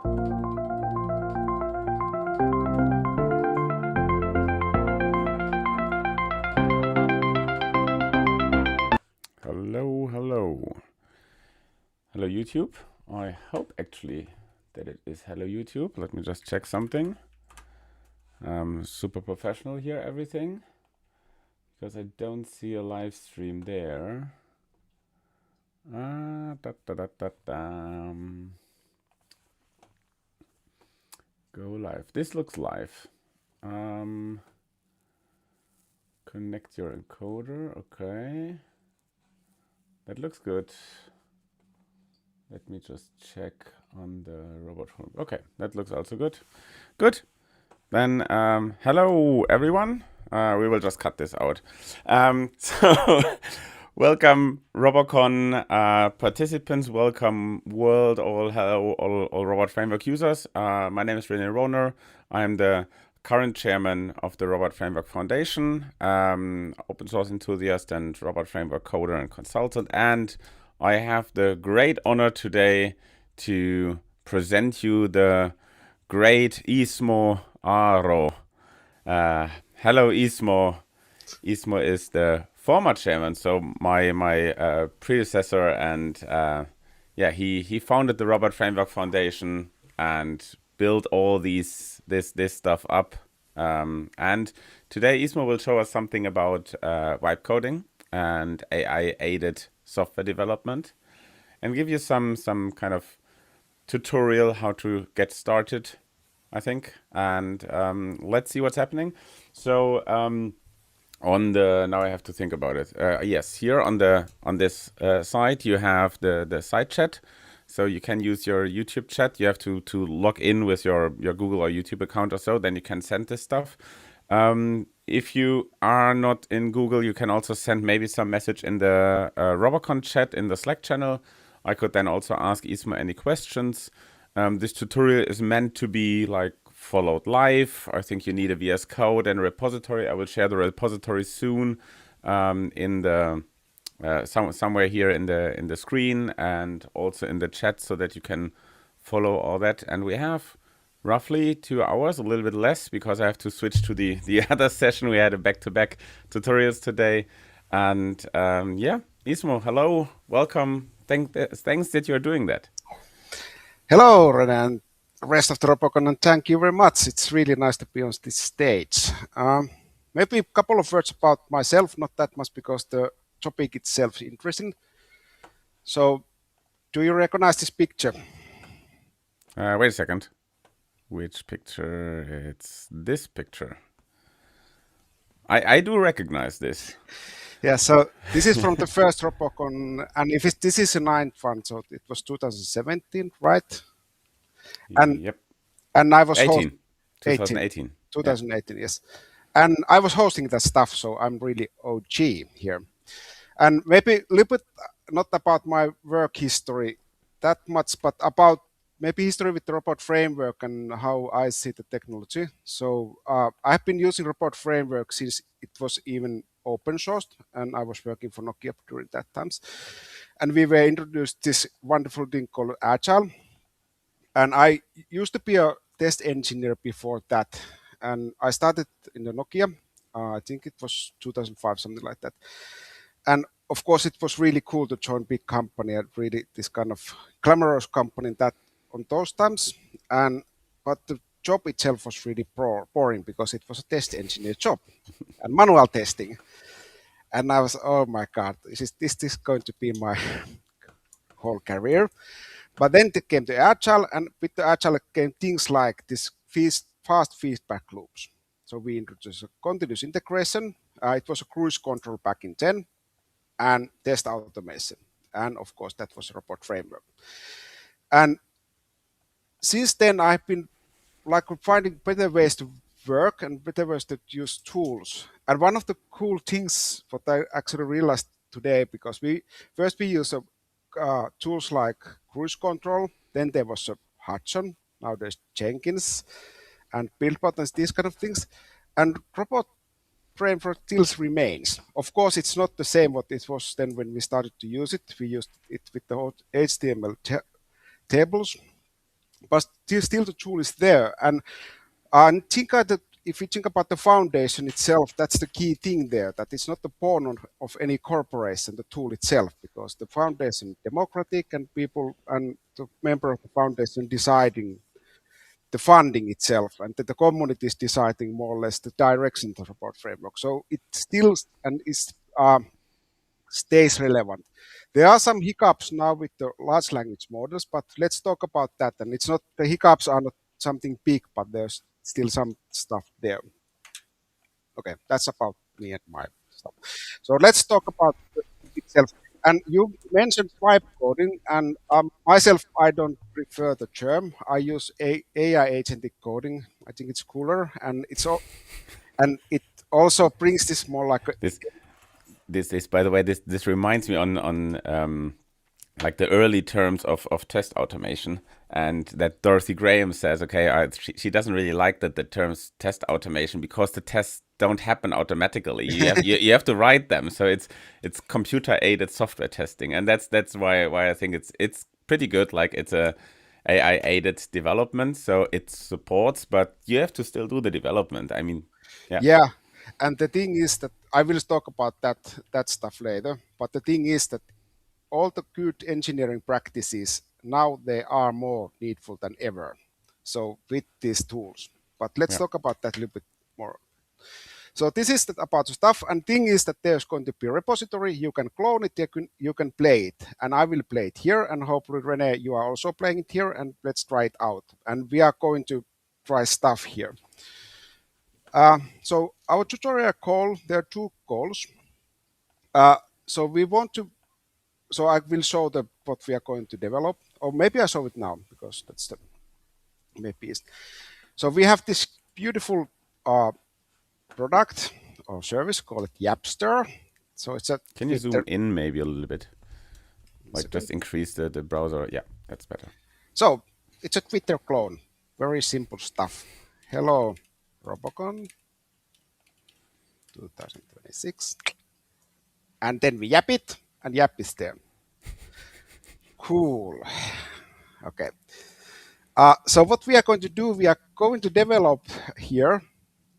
Hello, hello. Hello, YouTube. I hope actually that it is hello, YouTube. Let me just check something. Super professional here, everything. Because I don't see a live stream there. Da, da, da, da, da. Go live. This looks live. Connect your encoder. Okay. That looks good. Let me just check on the robot home. Okay, that looks also good. Good. Then, hello everyone. We will just cut this out. So, welcome RobotCon participants. Welcome world. Hello, all Robot Framework users. My name is René Rohner. I'm the current chairman of the Robot Framework Foundation, open source enthusiast and Robot Framework coder and consultant. And I have the great honor today to present you the great Ismo Aro. Hello, Ismo. Ismo is the former chairman, so my predecessor, and he founded the Robot Framework Foundation and built all this stuff up. And today, Ismo will show us something about vibe coding and AI-aided software development, and give you some kind of tutorial how to get started, I think. And let's see what's happening. So on the, now I have to think about it. Yes, here on this side you have the side chat. So you can use your YouTube chat. You have to log in with your Google or YouTube account or so. Then you can send this stuff. If you are not in Google, you can also send maybe some message in the RobotCon chat in the Slack channel. I could then also ask Isma any questions. This tutorial is meant to be like followed live. I think you need a VS Code and a repository. I will share the repository soon in the somewhere here in the screen and also in the chat, so that you can follow all that. And we have roughly 2 hours, a little bit less, because I have to switch to the other session. We had a back-to-back tutorials today. And Ismo, hello, welcome. Thanks that you're doing that. Hello, René, and rest of the RobotCon, and thank you very much. It's really nice to be on this stage. Maybe a couple of words about myself, not that much because the topic itself is interesting. So, do you recognize this picture? Wait a second. Which picture? It's this picture. I do recognize this. Yeah, so this is from the first RobotCon, and if this is a ninth one, so it was 2017, right? And yep. And I was 2018. 2018, yeah. Yes. And I was hosting that stuff, so I'm really OG here. And maybe a little bit not about my work history that much, but about maybe history with the robot framework and how I see the technology. So I've been using robot framework since it was even open sourced, and I was working for Nokia during that times. And we were introduced this wonderful thing called Agile. And I used to be a test engineer before that. And I started in the Nokia. I think it was 2005, something like that. And of course, it was really cool to join big company and really this kind of glamorous company that on those times. But the job itself was really boring because it was a test engineer job and manual testing. And I was, oh my God, is this going to be my whole career? But then it came to Agile, and with the Agile came things like this fast feedback loops. So we introduced a continuous integration. It was a cruise control back in 10, and test automation. And of course, that was a robot framework. And since then, I've been like finding better ways to work and better ways to use tools. And one of the cool things what I actually realized today, because we use tools like cruise control, then there was a Hudson, now there's Jenkins and build buttons, these kind of things. And robot framework still remains. Of course, it's not the same what it was then when we started to use it. We used it with the HTML tables. but still the tool is there. And if you think about the foundation itself, that's the key thing there. That it's not the pawn of any corporation, the tool itself, because the foundation is democratic and people and the member of the foundation deciding the funding itself, and that the community is deciding more or less the direction of the report framework. So it still and is stays relevant. There are some hiccups now with the large language models, but let's talk about that. And it's not the hiccups are not something big, but there's still some stuff there. Okay, that's about me and my stuff. So let's talk about the itself. And you mentioned vibe coding, and myself, I don't prefer the term. I use AI agentic coding. I think it's cooler, and and it also brings this more like a, This this by the way, this reminds me on like the early terms of test automation, and that Dorothy Graham says, okay, she doesn't really like that the terms test automation because the tests don't happen automatically. You have to write them, so it's computer aided software testing, and that's why I think it's pretty good. Like it's a AI aided development, so it supports, but you have to still do the development. I mean, yeah, yeah. And the thing is that I will talk about that stuff later. But the thing is that all the good engineering practices now they are more needful than ever. So with these tools, but let's yeah. talk about that a little bit more. So this is about the stuff, and thing is that there's going to be a repository. You can clone it, you can play it, and I will play it here, and hopefully Rene, you are also playing it here, and let's try it out. And we are going to try stuff here. So our tutorial call, there are two calls. So we want to so I will show the what we are going to develop, or maybe I show it now because that's the maybe. So we have this beautiful product or service called Yapster. So it's a Can you zoom Twitter. in maybe a little bit? Like Second. just increase the browser. Yeah, that's better. So it's a Twitter clone. Very simple stuff. Hello, Robocon 2026, and then we yap it, and yap is there. Cool. Okay. So what we are going to do, we are going to develop here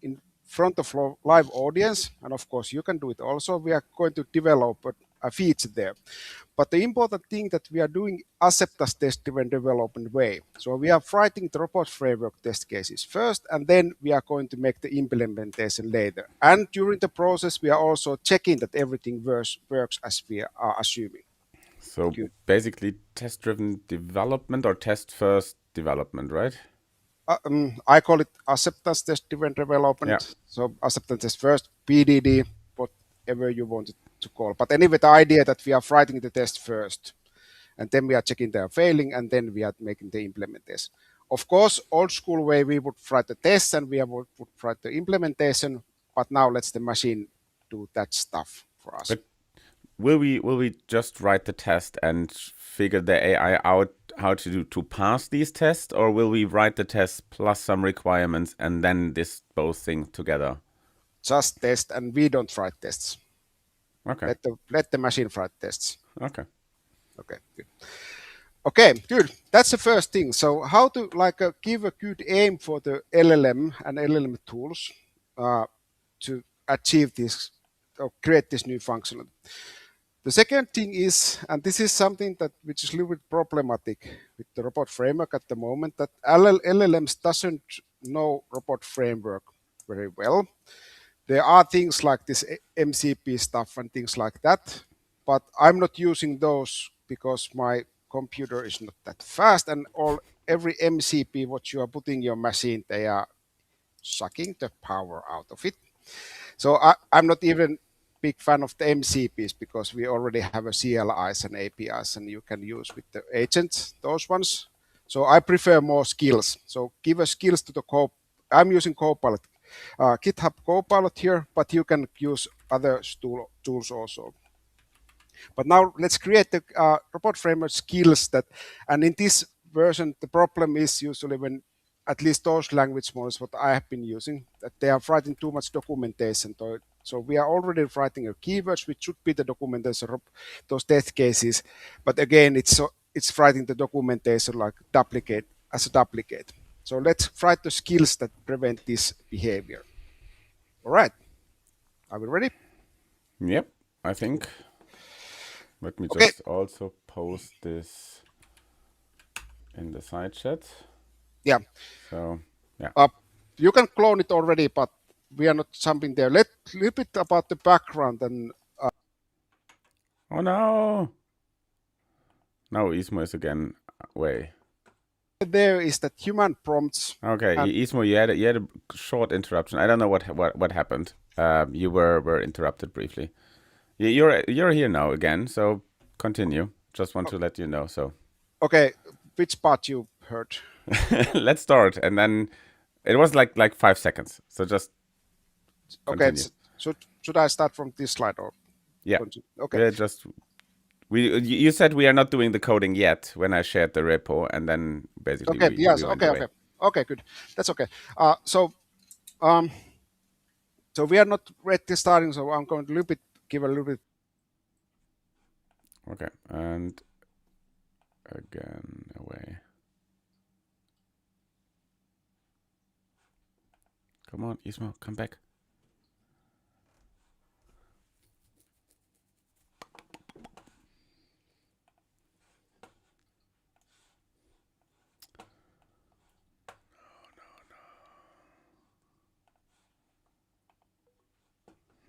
in front of live audience, and of course you can do it also. We are going to develop a feature there. But the important thing that we are doing acceptance test driven development way. So we are writing the robot framework test cases first, and then we are going to make the implementation later. And during the process, we are also checking that everything works as we are assuming. So Good. basically, test-driven development or test-first development, right? I call it acceptance test driven Yeah. development. So acceptance test first, PDD, whatever you want it to call. But anyway, the idea that we are writing the test first, and then we are checking they are failing, and then we are making the implementation. Of course, old school way we would write the tests and would write the implementation. But now let's the machine do that stuff for us. But will we just write the test and figure the AI out how to do to pass these tests, or will we write the test plus some requirements and then this both things together? Just test, and we don't write tests. Okay. Let the machine write tests. Okay. Okay, good. Okay, good. That's the first thing. So how to give a good aim for the LLM and LLM tools to achieve this or create this new functionality. The second thing is, and this is something that which is a little bit problematic with the robot framework at the moment, that LLMs doesn't know robot framework very well. There are things like this MCP stuff and things like that, but I'm not using those because my computer is not that fast, and every MCP what you are putting in your machine, they are sucking the power out of it. So I'm not even big fan of the MCPs because we already have a CLIs and APIs, and you can use with the agents those ones. So I prefer more skills. So give a skills to the I'm using Copilot, GitHub Copilot here, but you can use other tools also. But now let's create the robot framework skills and in this version, the problem is usually when at least those language models what I have been using, that they are writing too much documentation. So we are already writing a keywords, which should be the documentation of those test cases. But again, it's writing the documentation like as a duplicate. So let's write the skills that prevent this behavior. All right, are we ready? Yep, I think. Let me Okay, just also post this in the side chat. yeah. So, yeah. Uh, you can clone it already, but we are not jumping there. Let a little bit about the background and Oh no! Now Ismo is again away. there is that human prompts Okay, and Ismo, you had a short interruption. I don't know what happened. You were interrupted briefly. You're here now again, so continue. Just want to let you know. So okay, which part you heard? let's start, and then it was like 5 seconds. So just Okay, continue. should I start from this slide or Yeah, continue? Okay, we're just you said we are not doing the coding yet when I shared the repo, and then basically okay, we yes, went okay, away. okay, okay, good. That's okay. Um, so we are not ready starting. So I'm going to give a little bit. Okay, and again away. Come on, Ismo, come back.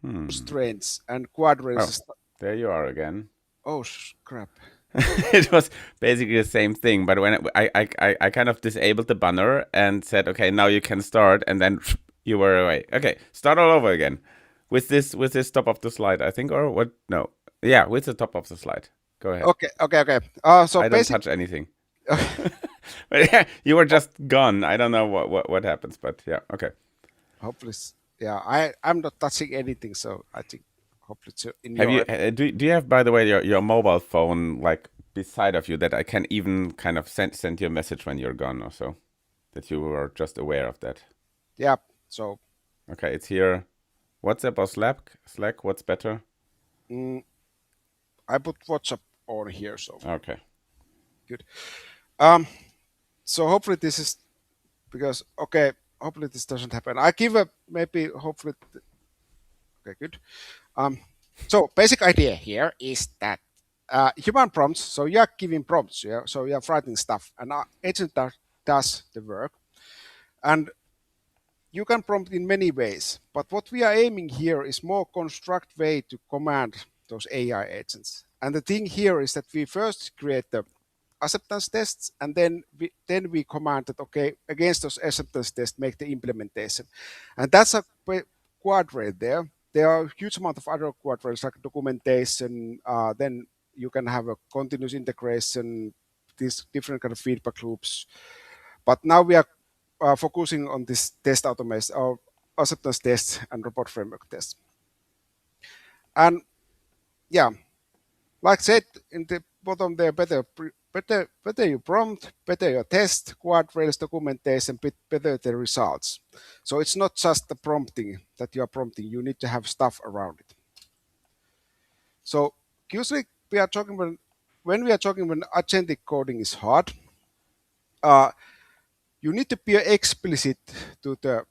Hmm. Strengths and Oh, quadrants. there you are again. Oh crap! It was basically the same thing, but when I kind of disabled the banner and said, okay, now you can start, and then you were away. Okay, start all over again with this top of the slide, I think, or what? No, yeah, with the top of the slide. Go ahead. Okay, okay, okay. So I don't basic. touch anything. But yeah, you were just gone. I don't know what happens, but yeah, okay. Hopefully, yeah. I'm not touching anything, so I think hopefully it's in Have your you end. do you have, by the way, your mobile phone like beside of you that I can even kind of send you a message when you're gone or so, that you were just aware of that? Yeah. So Okay, it's here. WhatsApp or Slack? Slack, what's better? mm, I put WhatsApp on here. So Okay. good. Um. So hopefully this is because okay. Hopefully this doesn't happen. I give a maybe hopefully. Okay, good. Um. So basic idea here is that human prompts. So you are giving prompts. Yeah. So you are writing stuff, and agent does the work. And you can prompt in many ways, but what we are aiming here is more construct way to command those AI agents. And the thing here is that we first create the acceptance tests, and then we command that okay against those acceptance tests make the implementation, and that's a quadrant there. There are a huge amount of other quadrants like documentation. Then you can have a continuous integration, these different kind of feedback loops. But now we are focusing on this test automation or acceptance tests and robot framework tests. And yeah, like I said in the bottom there, better you prompt, better your test, guardrails, documentation, better the results. So it's not just the prompting that you are prompting; you need to have stuff around it. So usually we are talking when we are talking when agentic coding is hard, uh, you need to be explicit to the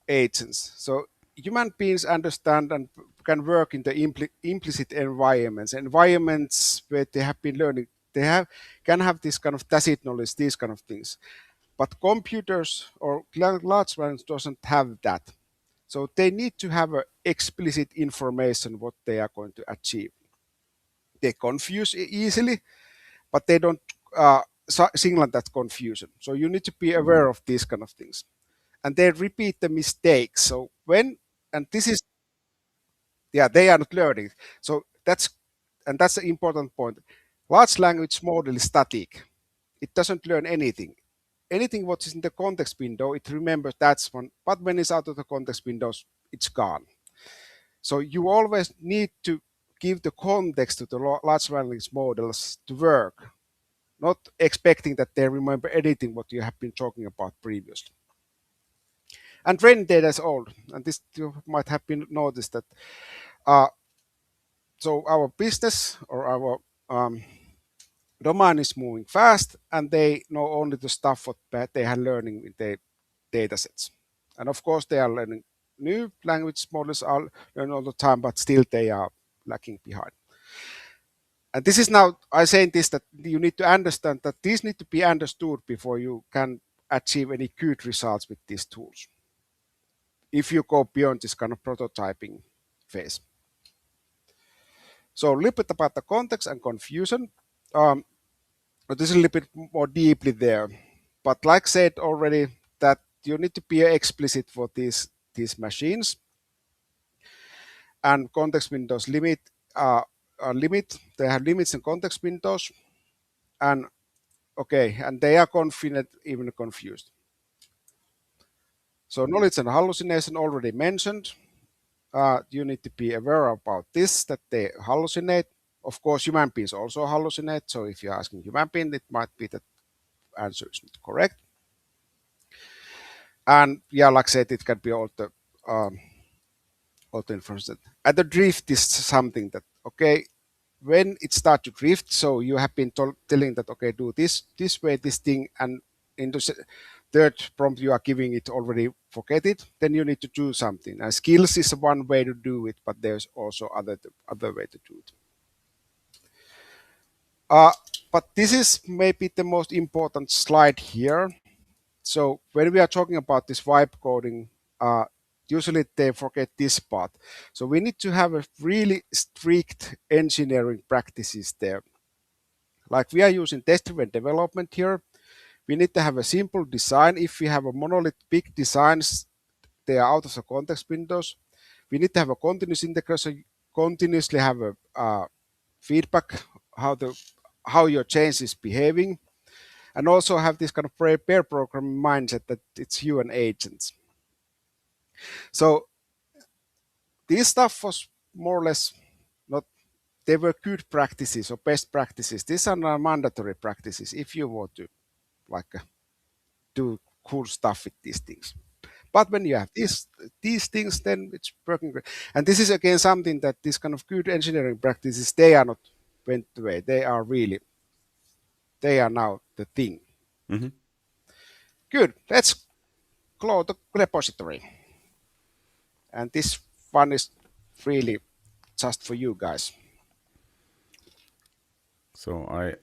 agents. So human beings understand and can work in the implicit environments where they have been learning. They have can have this kind of tacit knowledge, these kind of things. But computers or large language doesn't have that. So they need to have a explicit information what they are going to achieve. They confuse easily, but they don't signal that confusion. So you need to be aware of these kind of things, and they repeat the mistakes. So when and this is yeah they are not learning. So that's the important point. Large language model is static. It doesn't learn anything. Anything what is in the context window, it remembers that's one. But when it's out of the context windows, it's gone. So you always need to give the context to the large language models to work, not expecting that they remember anything what you have been talking about previously. And training data is old, and this you might have been noticed that. Uh, so our business or our domain is moving fast, and they know only the stuff what they are learning with their data sets. And of course, they are learning new language models are learning all the time, but still they are lagging behind. And this is now I saying this that you need to understand that these need to be understood before you can achieve any good results with these tools. If you go beyond this kind of prototyping phase. So a little bit about the context and confusion. But this is a little bit more deeply there. But like said already, that you need to be explicit for these machines, and context windows limit. They have limits in context windows, and okay, and they are confident, even confused. So knowledge and hallucination already mentioned. You need to be aware about this, that they hallucinate. Of course, human beings also hallucinate. So if you're asking human being, it might be that answer is not correct. And yeah, like I said, it can be auto information. And the drift is something that, okay, when it starts to drift, so you have been telling that, okay, do this way, this thing, and in the third prompt you are giving it already forget it, then you need to do something. And skills is one way to do it, but there's also other way to do it. But this is maybe the most important slide here. So when we are talking about this vibe coding, usually they forget this part. So we need to have a really strict engineering practices there. Like we are using test-driven development here. We need to have a simple design. If we have a monolith big designs, they are out of the context windows. We need to have a continuous integration, continuously have a feedback how your change is behaving, and also have this kind of pair programming mindset that it's you and agents. So this stuff was more or less not, they were good practices or best practices. These are not mandatory practices if you want to like do cool stuff with these things. But when you have these things, then it's working great. And this is again something that these kind of good engineering practices, they are not went away. They are really, they are now the thing. Mm-hmm. Good. Let's close the repository. And this one is really just for you guys. So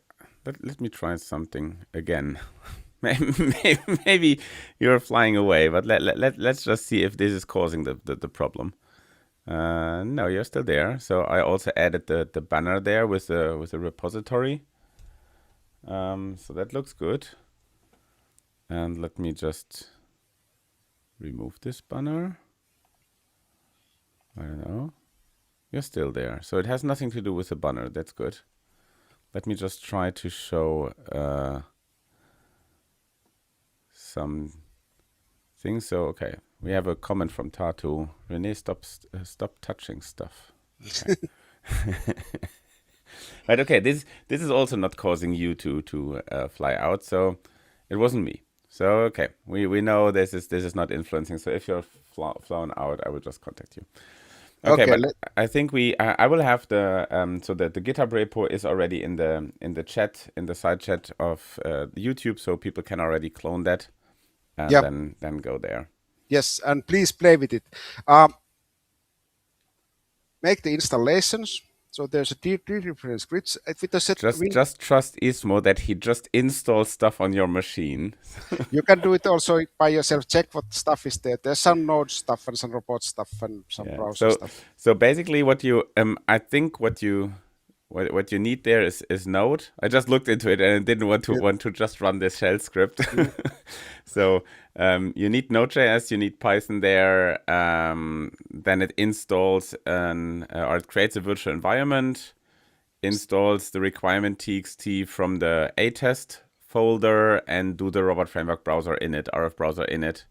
let me try something again. Maybe you're flying away, but let's just see if this is causing the problem. No, you're still there. So I also added the banner there with the repository. So that looks good. And let me just remove this banner. I don't know. You're still there. So it has nothing to do with the banner. That's good. Let me just try to show some things. So, okay. We have a comment from Tatu. Rene, stop touching stuff. Okay. But okay, this is also not causing you to fly out. So it wasn't me. So okay, we know this is not influencing. So if you're flown out, I will just contact you. Okay, but I think I will have the so that the GitHub repo is already in the chat, in the side chat of YouTube, so people can already clone that and then go there. Yes, and please play with it. Make the installations. So there's a different scripts. Just trust Ismo that he just installs stuff on your machine. You can do it also by yourself. Check what stuff is there. There's some node stuff and some robot stuff and some browser stuff. So basically, what you I think what you need there is Node. I just looked into it and I didn't want to just run this shell script. So you need Node.js, you need Python there. Then it installs or it creates a virtual environment, installs the requirement txt from the A-test folder, and do the robot framework browser in it, RF browser in it.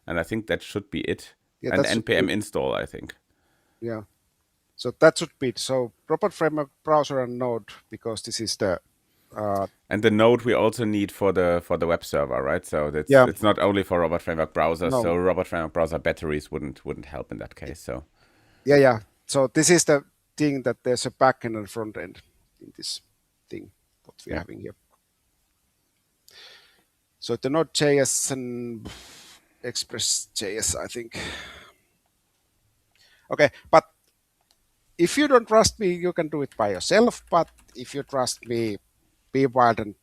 And I think that should be it. Yeah, and npm install, I think. Yeah. So that should be it. So robot framework browser and Node, because this is the and the Node we also need for the web server, right? So it's not only for robot framework browser. No. So robot framework browser batteries wouldn't help in that case. So yeah. So this is the thing that there's a backend and front end in this thing. what we're Yeah. having here. So the Node.js and Express.js, I think. Okay, but if you don't trust me, you can do it by yourself. But if you trust me, be wild and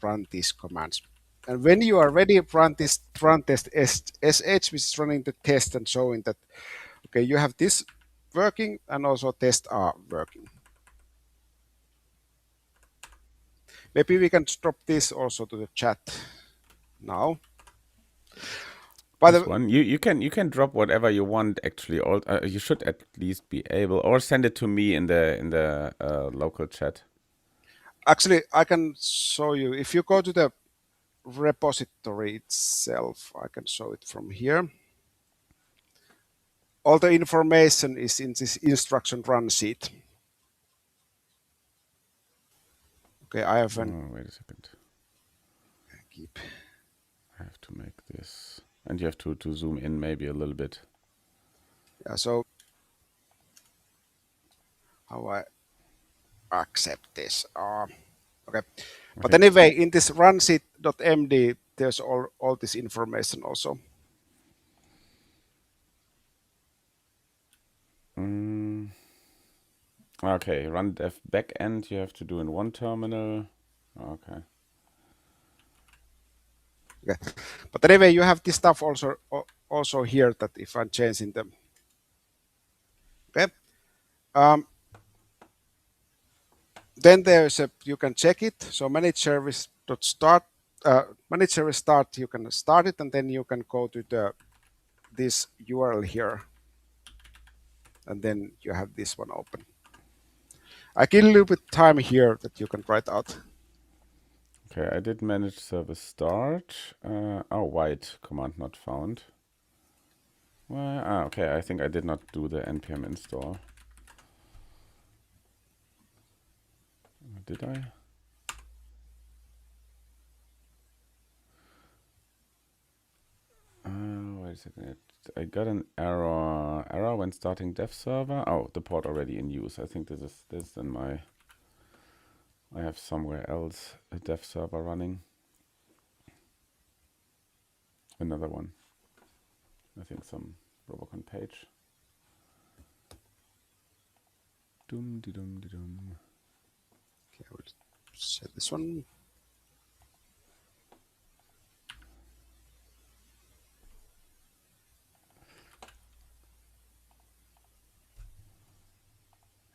run these commands. And when you are ready, run this run test sh, which is running the test and showing that okay, you have this working and also tests are working. Maybe we can drop this also to the chat now. This one, you can drop whatever you want. Actually, all you should at least be able, or send it to me in the local chat. Actually, I can show you. If you go to the repository itself, I can show it from here. All the information is in this instruction run sheet. Okay, I have an Wait a second. keep. I have to make this, and you have to zoom in maybe a little bit. Yeah, so how I accept this? Okay, but Okay. anyway, in this runSheet.md, there's all this information also. Okay, run dev backend you have to do in one terminal. Okay. Okay, but anyway, you have this stuff also here that if I'm changing them. Okay. Then there's a you can check it. So manage service dot start manage service start. You can start it, and then you can go to this URL here, and then you have this one open. I give a little bit time here that you can write out. Okay, I did manage service start. Oh, white command not found. Well, okay, I think I did not do the npm install. Did I? Wait a second. I got an error when starting dev server. Oh, the port already in use. I think this is in my. I have somewhere else a dev server running. Another one. I think some Robocon page. Dum de dum de dum. Okay, I will set this one.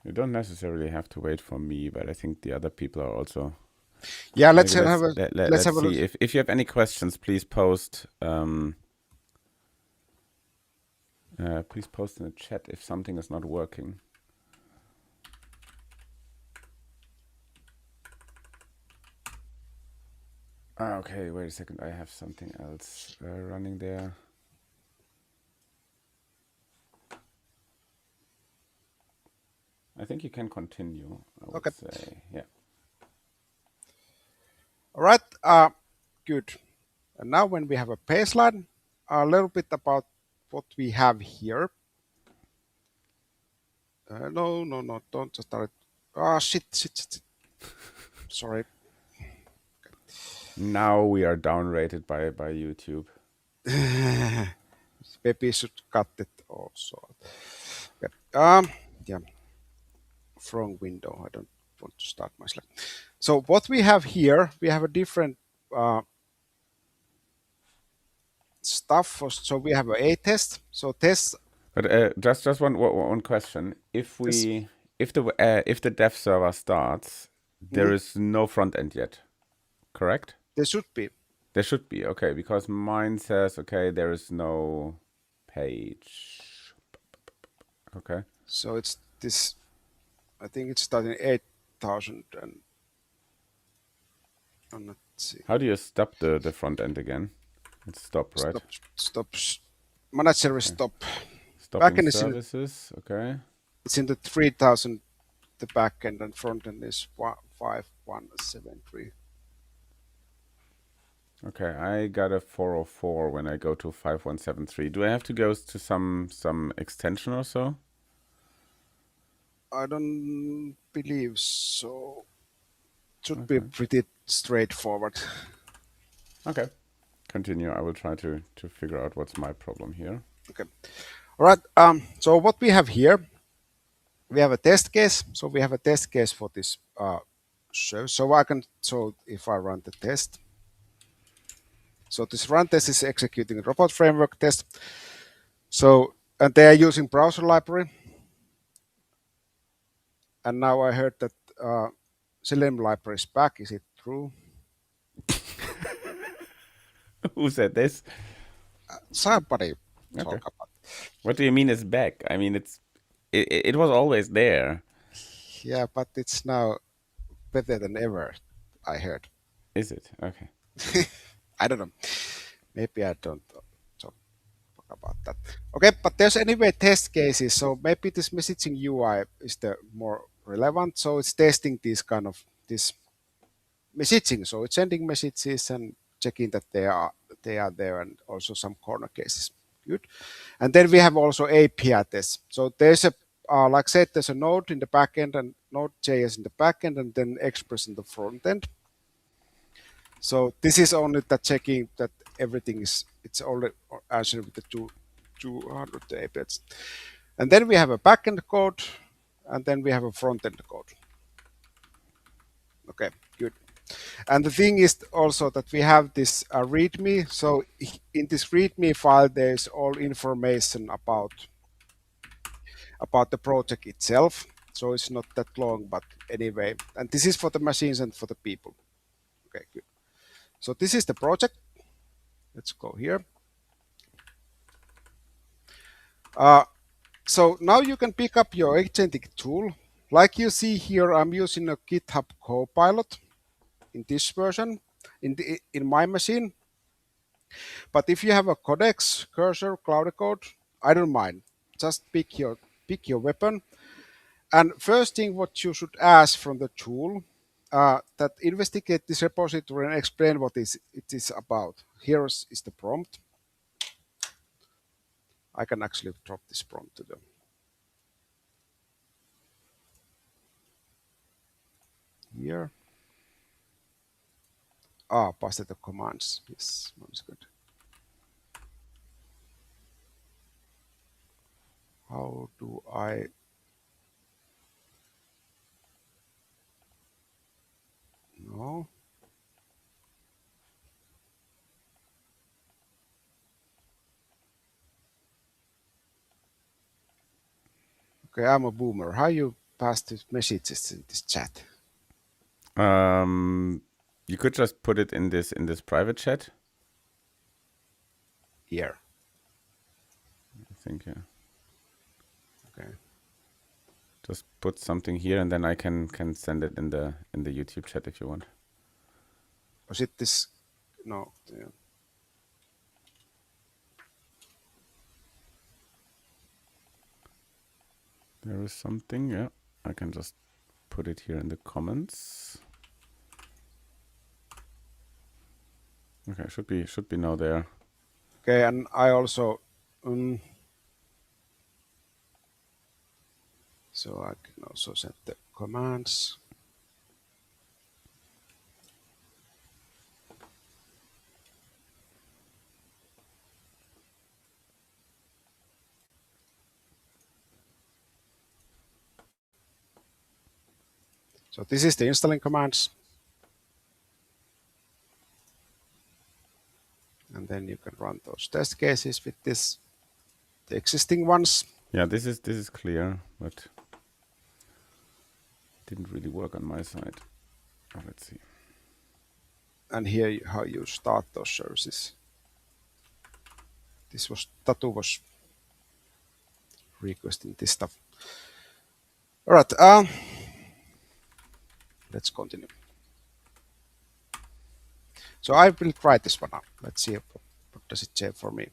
You don't necessarily have to wait for me, but I think the other people are also. Yeah, Maybe let's have a see. look. If you have any questions, please post. Please post in the chat if something is not working. Okay, wait a second. I have something else running there. I think you can continue, I would Okay. say. Yeah. All right. Good. And now when we have a baseline, a little bit about what we have here. No, don't start. Shit. Sorry. Now we are downrated by YouTube. Maybe should cut it also. Okay. Yeah. Wrong window. I don't want to start my slide. So what we have here, we have a different stuff. So we have a test. So test. But just one question. If This, we if the dev server starts, there mhm, is no front end yet, correct? there should be. There should be, okay, because mine says okay, there is no page. Okay. So it's this. I think it's starting 8,000 and let's see. How do you stop the front end again? It's stop, right? Stop. Manage service Okay. stop. Stopping Backend is services, okay. it's in the 3,000. The backend and frontend is 5173. Okay, I got a 404 when I go to 5173. Do I have to go to some extension or so? I don't believe so. Should be Okay. pretty straightforward. Okay. Continue. I will try to figure out what's my problem here. Okay. All right. So what we have here, we have a test case. So we have a test case for this show. So I can, so if I run the test, so this run test is executing a robot framework test. So, and they are using browser library. And now I heard that Selenium library is back. Is it true? Who said this? Somebody Okay. talk about. What do you mean it's back? I mean it was always there. Yeah, but it's now better than ever, I heard. Is it? Okay. I don't know. Maybe I don't talk about that. Okay, but there's anyway test cases, so maybe this messaging UI is the more relevant. So it's testing these kind of this messaging. So it's sending messages and checking that they are there, and also some corner cases. Good. And then we have also API tests. So there's a like I said, there's a node in the backend and Node.js in the backend, and then Express in the front end. So this is only that checking that everything is it's only answered with the 200 APIs. And then we have a backend code, and then we have a front end code. Okay, good. And the thing is also that we have this README. So in this README file, there's all information about the project itself. So it's not that long, but anyway. And this is for the machines and for the people. Okay, good. So this is the project. Let's go here. So now you can pick up your agentic tool. Like you see here, I'm using a GitHub Copilot in this version in my machine. But if you have a Codex, Cursor, Cloud Code, I don't mind. Just pick your weapon. And first thing what you should ask from the tool, that investigate this repository and explain what it is about. Here is the prompt. I can actually drop this prompt to them here. Pasted the commands. Yes, that's good. How do I? No. Okay, I'm a boomer. How you pass these messages in this chat? You could just put it in this private chat. Here. I think yeah. Okay. Just put something here, and then I can send it in the YouTube chat if you want. Was it this? No. Yeah. There is something. Yeah, I can just put it here in the comments. Okay, should be now there. Okay, and I also. So I can also set the commands. So this is the installing commands. And then you can run those test cases with the existing ones. Yeah, this is clear, but didn't really work on my side. Let's see. And here how you start those services. Tatu was requesting this stuff. All right, let's continue. So I will try this one out. Let's see what does it say for me.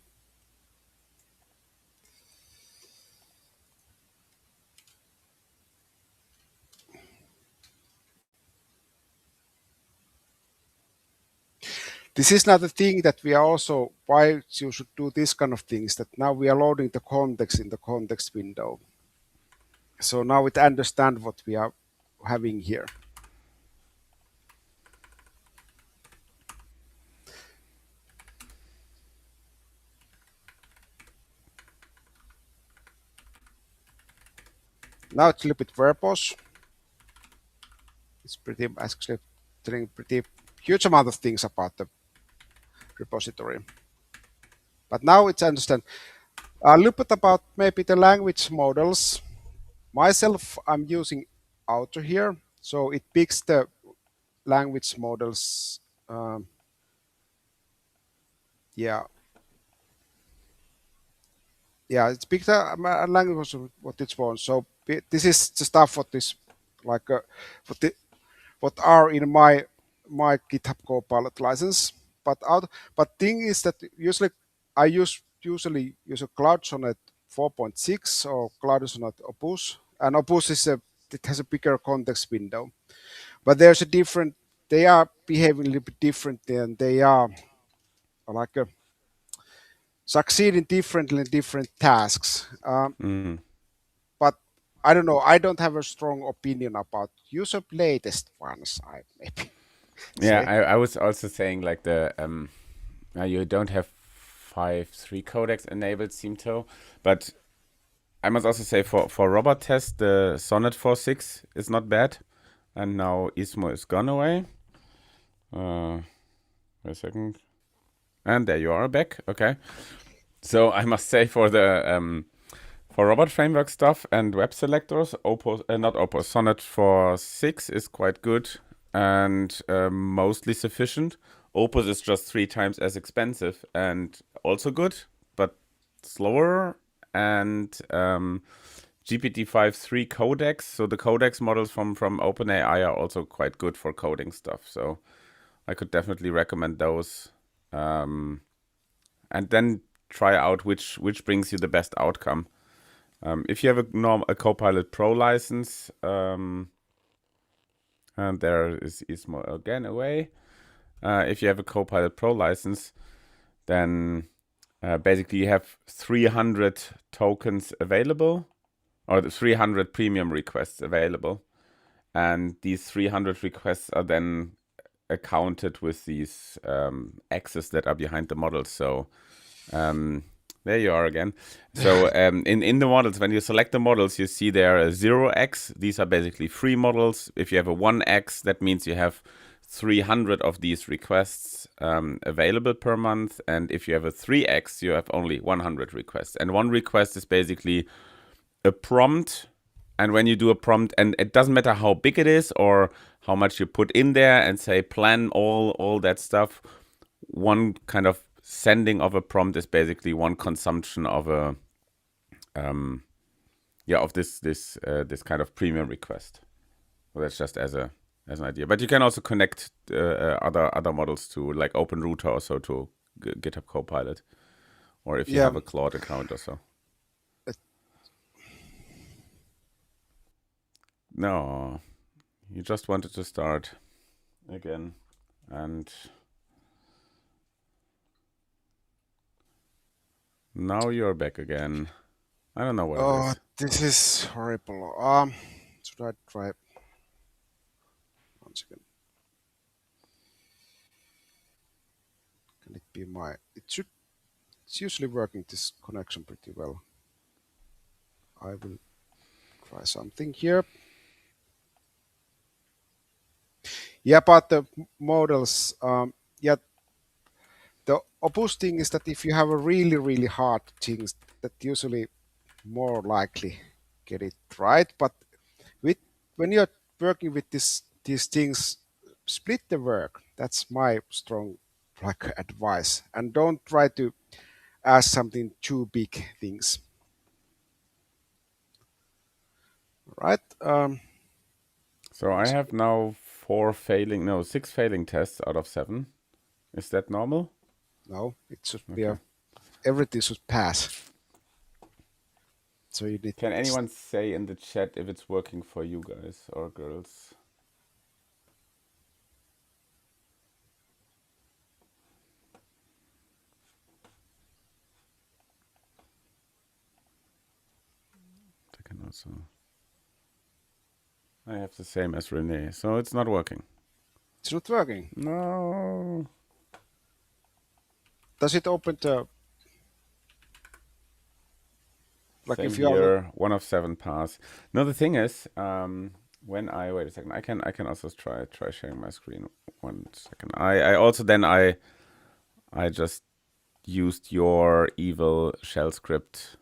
This is not the thing that we are also, why you should do this kind of things, that now we are loading the context in the context window. So now it understands what we are having here. Now it's a little bit verbose. It's pretty actually telling pretty huge amount of things about the repository. But now it's understand a little bit about maybe the language models. Myself, I'm using Auto here, so it picks the language models. Um, yeah, yeah, it's picked a language of what it's wants. So this is the stuff what is like what the, what are in my GitHub Copilot license. But thing is that I usually use a Cloud Sonnet 4.6 or Cloud Sonnet Opus, and Opus it has a bigger context window. But there's a different. They are behaving a little bit differently, and they are like succeeding differently in different tasks. Mm. But I don't know. I don't have a strong opinion about use of latest ones. I maybe Yeah, say. I was also saying like the you don't have 5.3 codecs enabled, Seemto, but I must also say for robot test the Sonnet 4.6 is not bad, and now Ismo is gone away. Wait a second, and there you are back. Okay, so I must say for robot framework stuff and web selectors, Opus, not Opus, Sonnet 4.6 is quite good and mostly sufficient. Opus is just 3 times as expensive and also good, but slower. And GPT-5.3 codecs, so the codecs models from OpenAI are also quite good for coding stuff. So I could definitely recommend those. And then try out which brings you the best outcome. If you have a Copilot Pro license, and there is Ismo again away. If you have a Copilot Pro license, then basically you have 300 tokens available, or the 300 premium requests available. And these 300 requests are then accounted with these X's that are behind the model. So there you are again. So in the models, when you select the models, you see there are 0x. These are basically free models. If you have a 1x, that means you have 300 of these requests available per month. And if you have a 3x, you have only 100 requests. And one request is basically a prompt. And when you do a prompt, and it doesn't matter how big it is or how much you put in there and say plan all that stuff, one kind of sending of a prompt is basically one consumption of a of this kind of premium request. Well, that's just as an idea. But you can also connect other models to like OpenRouter or so to GitHub Copilot, or if you Yeah. have a Claude account or so. No, you just wanted to start again, and now you're back again. I don't know what it Oh, is. this is horrible. Should I try once again? Can it be my? It should. It's usually working this connection pretty well. I will try something here. Yeah, but the models. Yeah, the opposite thing is that if you have a really hard things, that usually more likely get it right. But with when you're working with these things, split the work. That's my strong like advice, and don't try to ask something too big things. Right? So I have now 6 failing tests out of 7. Is that normal? No, it should be Okay. everything should pass. So you need. Can anyone say in the chat if it's working for you guys or girls? I can also. I have the same as Renee, so it's not working. It's not working. No. Does it open the? Like Same if you are, here. 1 of 7 pass. No, the thing is, when I wait a second, I can also try sharing my screen. 1 second. I also then I just used your evil shell script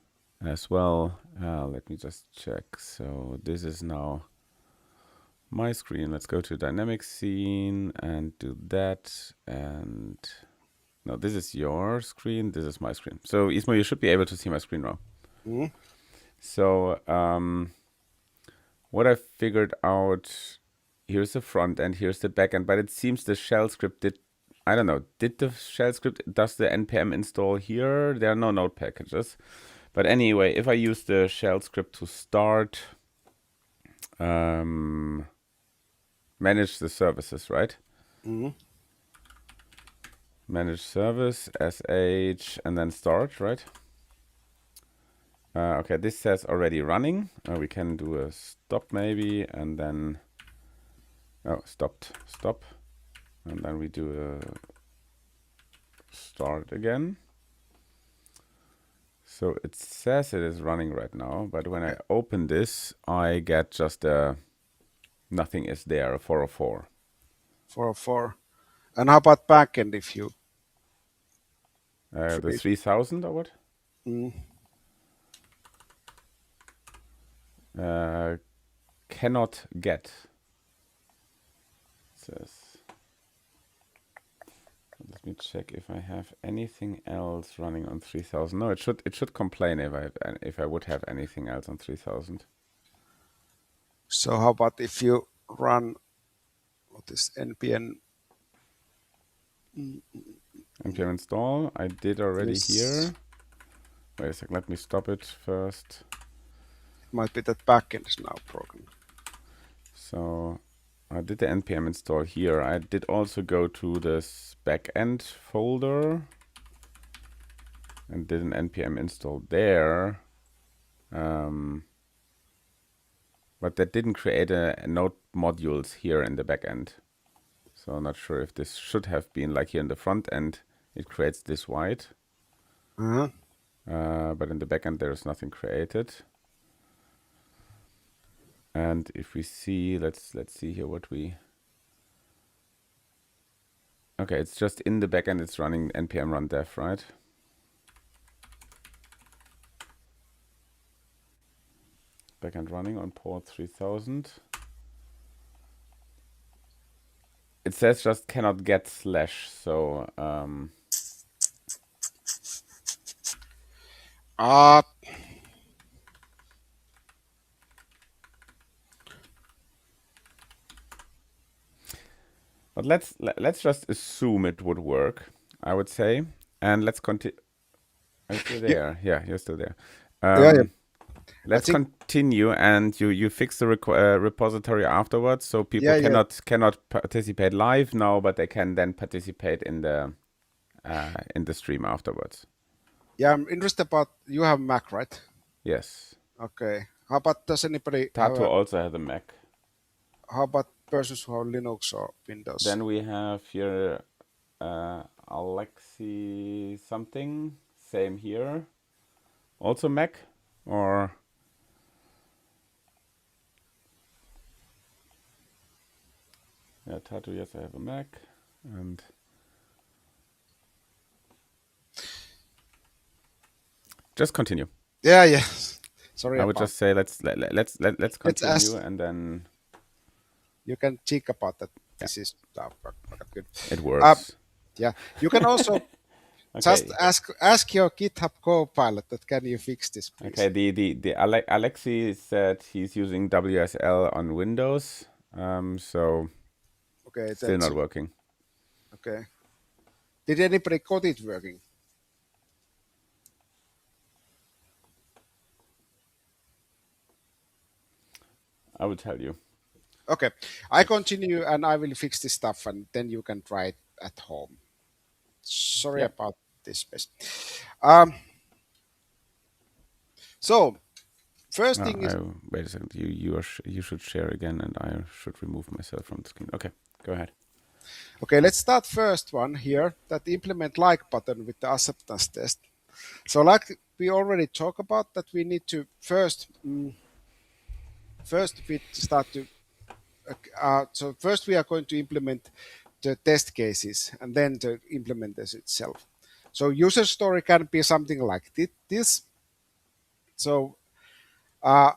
as well. Let me just check. So this is now my screen. Let's go to dynamic scene and do that. And no, this is your screen. This is my screen. So Ismo, you should be able to see my screen now. mm, So what I figured out, here's the front end, here's the back end, but it seems the shell script did, I don't know, did the shell script, does the npm install here? There are no node packages. But anyway, if I use the shell script to start, manage the services, right? mm, Manage service, sh, and then start, right? Okay, this says already running. We can do a stop maybe, and then, oh, stop. And then we do a start again. So it says it is running right now, but when I open this, I get just a nothing is there, a 404. 404. And how about backend if you The free? 3000 or what? Mm. Cannot get. It says. Let me check if I have anything else running on 3000. No, it should complain if I would have anything else on 3000. So how about if you run what is npm? npm install. I did already Yes. here. Wait a sec. Let me stop it first. It might be that backend is now broken. So I did the npm install here. I did also go to this backend folder and did an npm install there. But that didn't create a node modules here in the backend. So I'm not sure if this should have been like here in the front end. It creates this white. Uh-huh. But in the backend there is nothing created. And if we see, let's see here what we. Okay, it's just in the backend. It's running npm run dev, right? Backend running on port 3000. It says just cannot get slash. So Uh, but let's just assume it would work. I would say, and let's continue. Are you still yeah, there? Yeah, you're still there. yeah. I Let's think continue, and you fix the repository afterwards, so people yeah. cannot participate live now, but they can then participate in the stream afterwards. Yeah, I'm interested about you have Mac, right? Yes. Okay. How about does anybody have Tato also has a Mac. how about persons who have Linux or Windows? Then we have here Alexi something. Same here. Also Mac, or yeah, Tato. Yes, I have a Mac, and just continue. Yeah. Sorry I would about. just say let's Let's continue, ask. and then You can think about that. yeah, This is good. it Uh, works. yeah. You can also just Okay. ask your GitHub Copilot that can you fix this, please? Okay. The Alexi said he's using WSL on Windows. So Okay, still that's not working. okay. Did anybody got it working? I will tell you. Okay, I continue and I will fix this stuff and then you can try it at home. Sorry Yeah. about this space. Um, so first thing is Wait a second. You should share again, and I should remove myself from the screen. Okay. Go ahead. okay. Let's start first one here that implement like button with the acceptance test. So like we already talked about that we need to first we start to so first we are going to implement the test cases and then the implementation itself. So user story can be something like this. So uh,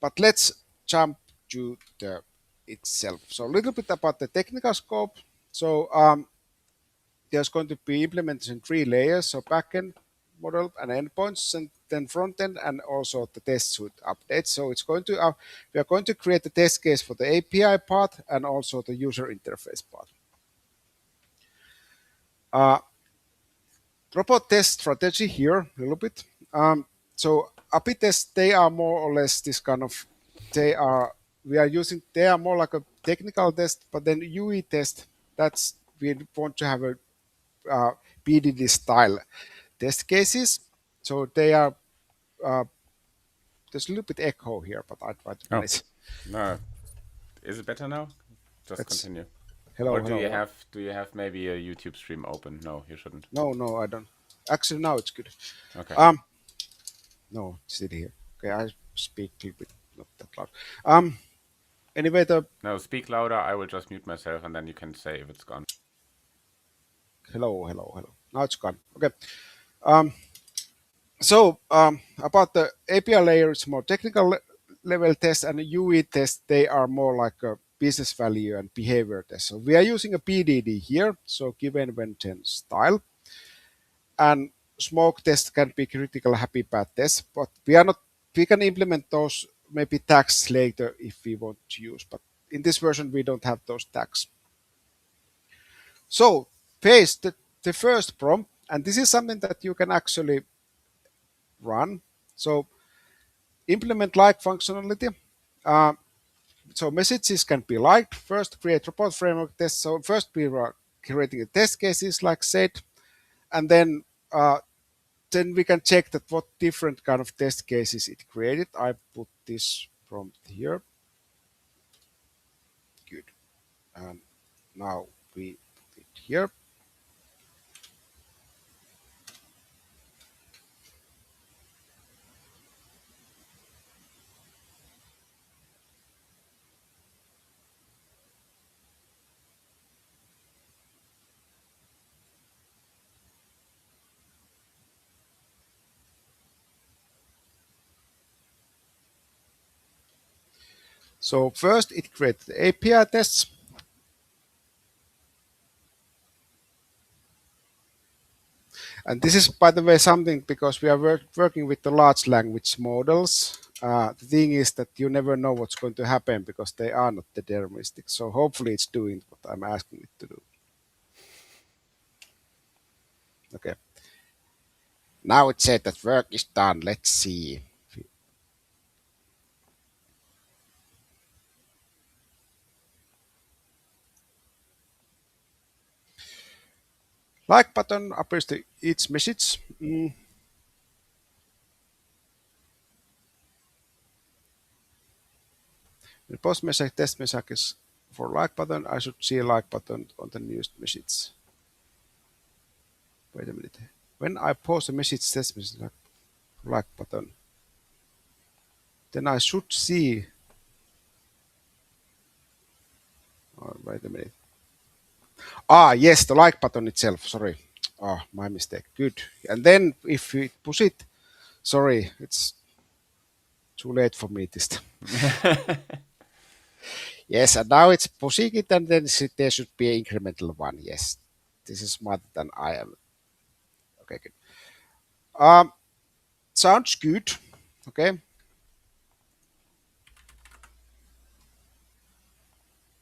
but let's jump to the itself. So a little bit about the technical scope. So there's going to be implemented in three layers, so backend model and endpoints, and then front end, and also the test suite updates. So it's going to we are going to create the test case for the API part and also the user interface part. Uh, Robot test strategy here a little bit. So API tests, they are more or less this kind of, they are, we are using, they are more like a technical test, but then UE test, that's, we want to have a uh, BDD style test cases. So they are, uh, there's a little bit echo here, but I try to Oh, manage. no. Is it better now? Just It's continue. Or hello, hello. do you have maybe a YouTube stream open? No, you shouldn't. No, no, I don't. Actually, now it's good. Okay. Um, no, it's still here. Okay, I speak a little bit, not that loud. Um, anyway, the No, speak louder. I will just mute myself and then you can say if it's gone. hello, hello, hello. Now it's gone. Okay. Um, so about the API layer, it's more technical level test, and the UE test, they are more like a business value and behavior test. So we are using a PDD here, so given when then style, and smoke test can be critical happy bad test, but we are not. We can implement those maybe tags later if we want to use, but in this version we don't have those tags. So paste the first prompt, and this is something that you can actually run. So implement like functionality. Uh, so messages can be liked. First, create robot framework test. So first we are creating the test cases, like said, and then we can check that what different kind of test cases it created. I put this prompt here. Good. And now we put it here. So first it creates the API tests. And this is, by the way, something because we are working with the large language models. The thing is that you never know what's going to happen because they are not deterministic. So hopefully it's doing what I'm asking it to do. Okay. Now it said that work is done. Let's see. Like button appears to each message. The post message test message is for like button. I should see a like button on the newest message. Wait a minute. When I post a message test message like button, then I should see. Oh, wait a minute. Yes, the like button itself. Sorry. My mistake. Good. And then if we push it, sorry, it's too late for me this time. Yes, and now it's pushing it, and then there should be an incremental one. Yes, this is smarter than I am. Okay, good. Um, Sounds good. Okay,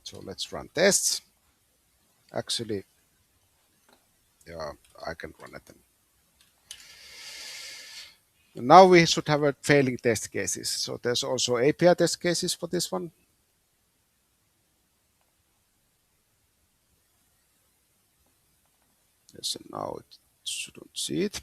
so let's run tests. Actually, yeah, I can run it. And now we should have a failing test cases. So there's also API test cases for this one. Yes, and now it shouldn't see it.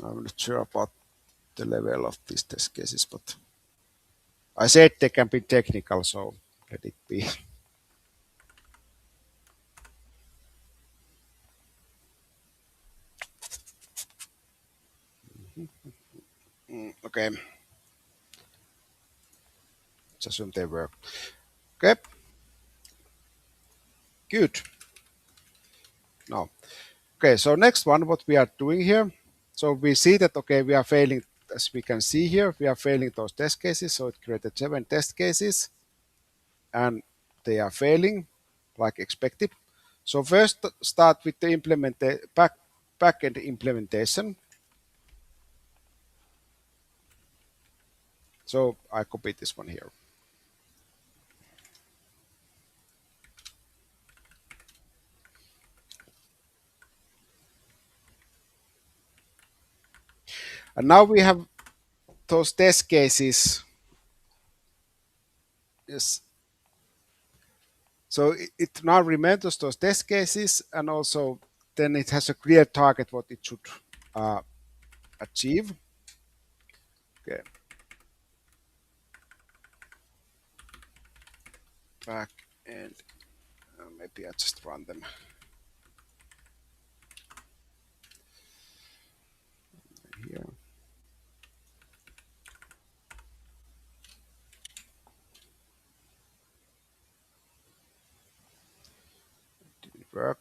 I'm not sure about the level of these test cases, but I said they can be technical, so let it be. Okay, let's assume they work. Okay, good. Now, okay, so next one, what we are doing here. So we see that, okay, we are failing, as we can see here, we are failing those test cases. So it created 7 test cases and they are failing like expected. So first start with the backend implementation. So I copied this one here. And now we have those test cases. Yes. So it now remembers those test cases and also then it has a clear target what it should uh, achieve. Okay. Back and maybe I just run them here. Didn't work.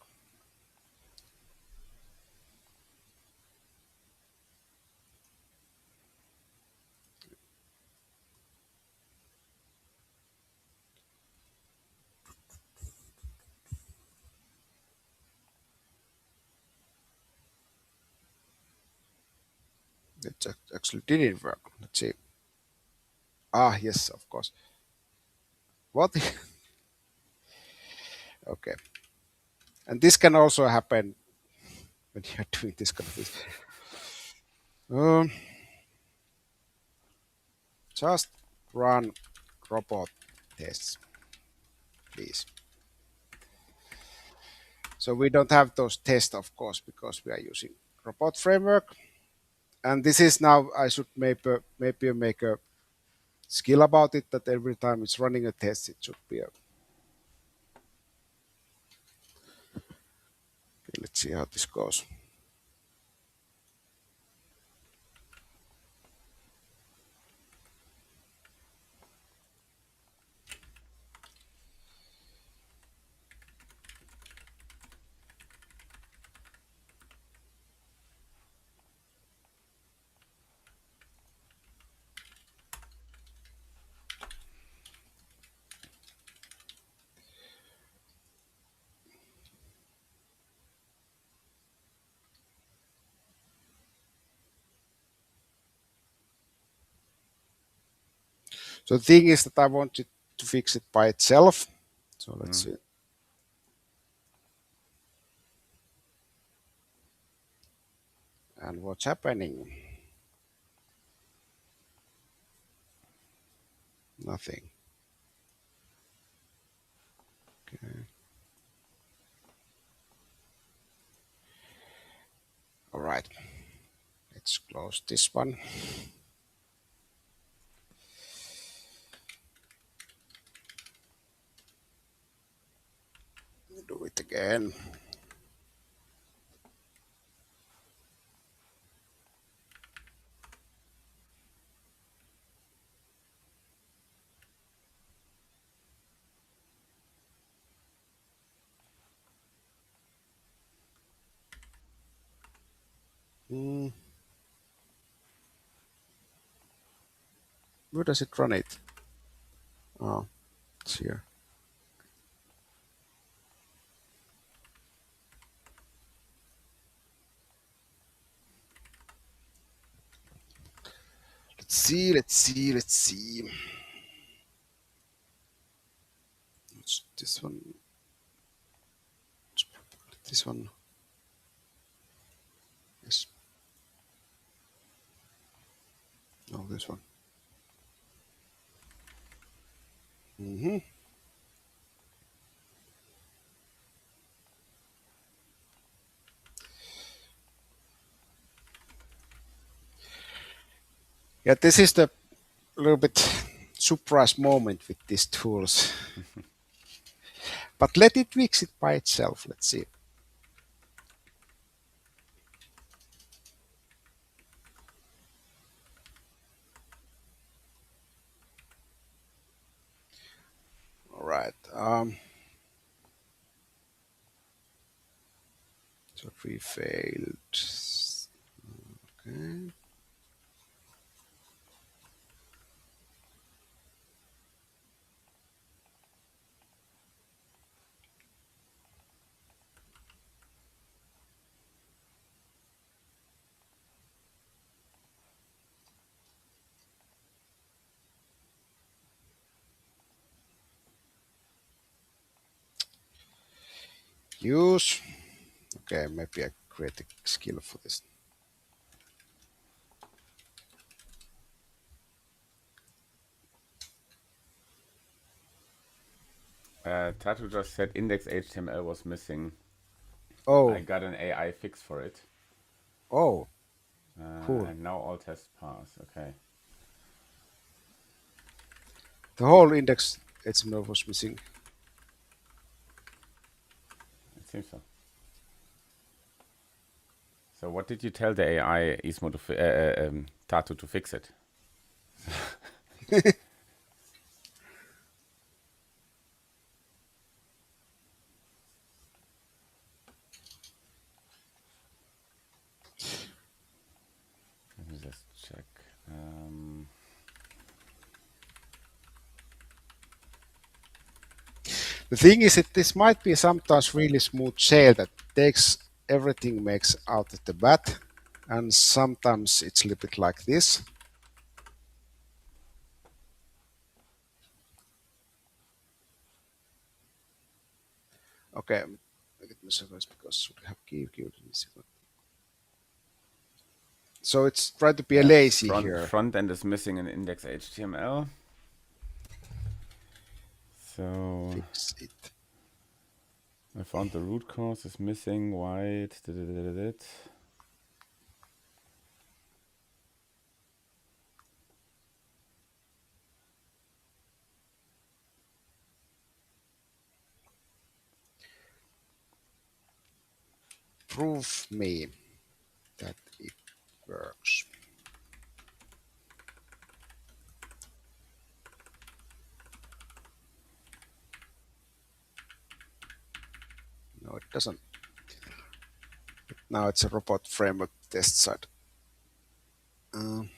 It actually didn't work. Let's see. Ah, yes, of course. What? Okay. And this can also happen when you're doing this kind of thing. Um, just run robot tests, please. So we don't have those tests, of course, because we are using robot framework. And this is now, I should maybe make a skill about it that every time it's running a test, it should be a. Okay, let's see how this goes. So the thing is that I wanted to fix it by itself. So let's Mm. see. And what's happening? Nothing. Okay. All right. Let's close this one. Do it again. Mm, where does it run it? Oh, it's here. Let's see, let's see, let's see. What's this one? This one. Yes. No, this one. Hmm. Yeah, this is the little bit surprise moment with these tools. But let it fix it by itself. Let's see. All right. So we failed. Okay. Use. Okay, maybe I create a skill for this. Tatu just said index HTML was missing. I Oh, got an AI fix for it. oh, cool. And now all tests pass. Okay. The whole index HTML was missing. It seems so. So what did you tell the AI Ismo to Tatu to fix it? Let me just check. The thing is that this might be sometimes really smooth sail that takes everything makes out of the bat, and sometimes it's a little bit like this. Okay, get me seconds because we have key. So it's try to be a Yeah, lazy here. front end is missing an index HTML. So Fix it. I found the root cause is missing white. Prove me that it works. No, it doesn't. Now it's a robot framework test side. And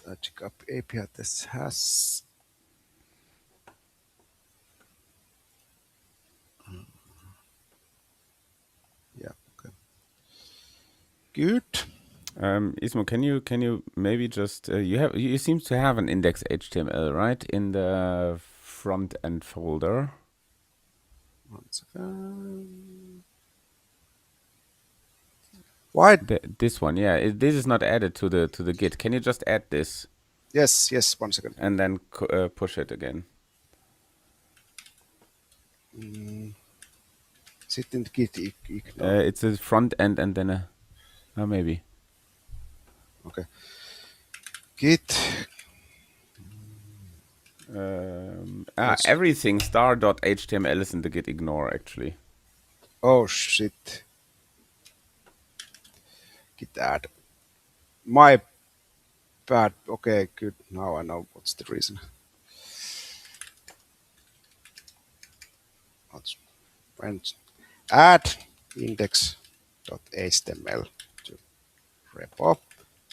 I check up API test has. Yeah, okay. Good. Ismo, can you maybe just you seem to have an index HTML right in the front end folder. 1 second. Why? This one, yeah. This is not added to the Git. Can you just add this Yes, yes, 1 second. and then push it again? Sit in the Git ignore. It's a front end and then maybe. Okay. Git. Yes. Everything star.html is in the git ignore actually. Oh shit. Git add. My bad. Okay, good. Now I know what's the reason. And add index.html to repo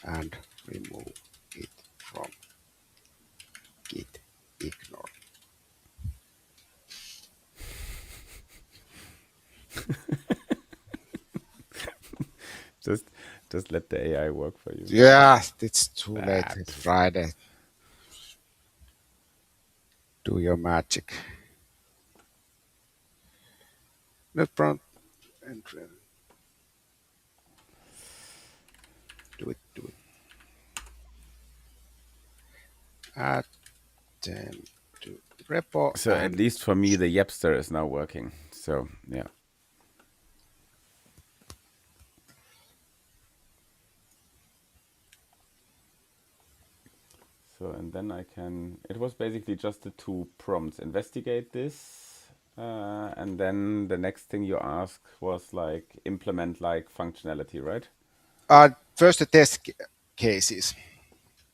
and remove it from git ignore. Just let the AI work for you. Yeah, it's too late. It's Friday. Do your magic. Not prompt entry. Do it. Add them to repo So at and least for me the Yapster is now working. So yeah. So, and then I can, it was basically just the two prompts, investigate this, and then the next thing you ask was like implement like functionality, right? First, the test cases.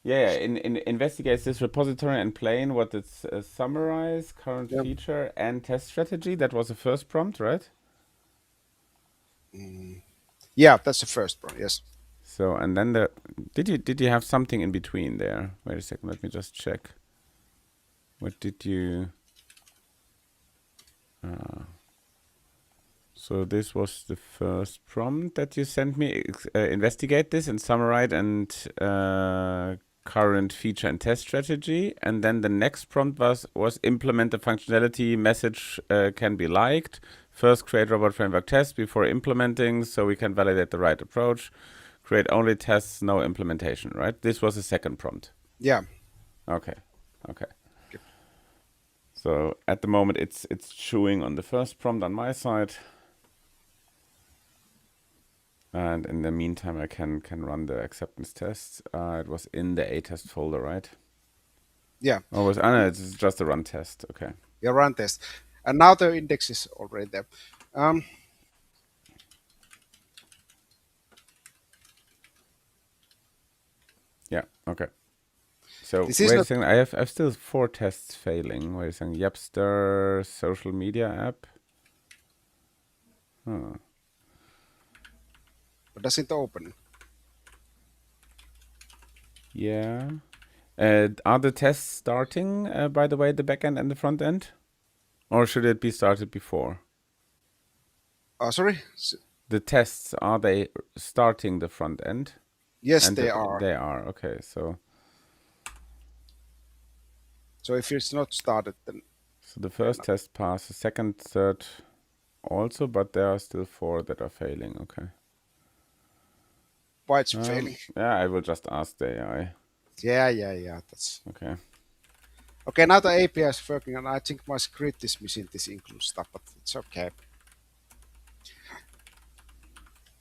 Yeah, in investigates this repository and plain what it's summarize, current Yeah. feature, and test strategy. That was the first prompt, right? Yeah, that's the first one. Yes. So, and then the did you have something in between there? Wait a second, let me just check. What did you? So this was the first prompt that you sent me. Investigate this and summarize and current feature and test strategy. And then the next prompt was implement the functionality message can be liked. First, create robot framework test before implementing, so we can validate the right approach. Create only tests, no implementation. Right? This was the second prompt. Yeah. Okay. Okay. So at the moment, it's chewing on the first prompt on my side. And in the meantime, I can run the acceptance tests. It was in the A test folder, right? Yeah. Oh, was no, it's just a run test. Okay. Yeah, run test. And now the index is already there. Um, Yeah. Okay. So this is wait a not, second. I've still 4 tests failing. Wait a second. Yapster social media app. Huh. doesn't open. Yeah. Are the tests starting? By the way, the backend and the front end, or should it be started before? Sorry. The tests, are they starting the front end? Yes, And they are. they are. Okay. So So if it's not started, then So the they're first not. test passed, the second, third also, but there are still 4 that are failing. Okay. Why it's failing? Yeah, I will just ask the AI. Yeah, yeah, yeah. That's Okay. okay. Now the API is working, and I think my script is missing this include stuff, but it's okay.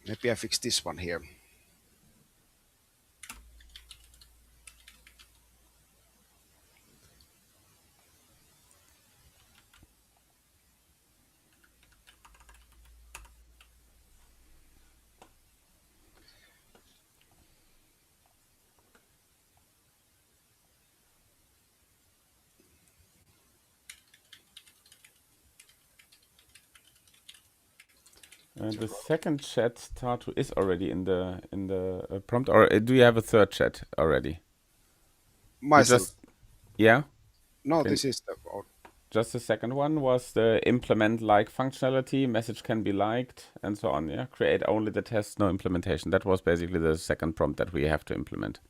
Maybe I fix this one here. The second chat, Tatu, is already in the prompt, or do you have a third chat already? You Myself. just yeah. No, Can this is the. just the second one was the implement like functionality, message can be liked, and so on. Yeah, create only the test, no implementation. That was basically the second prompt that we have to implement.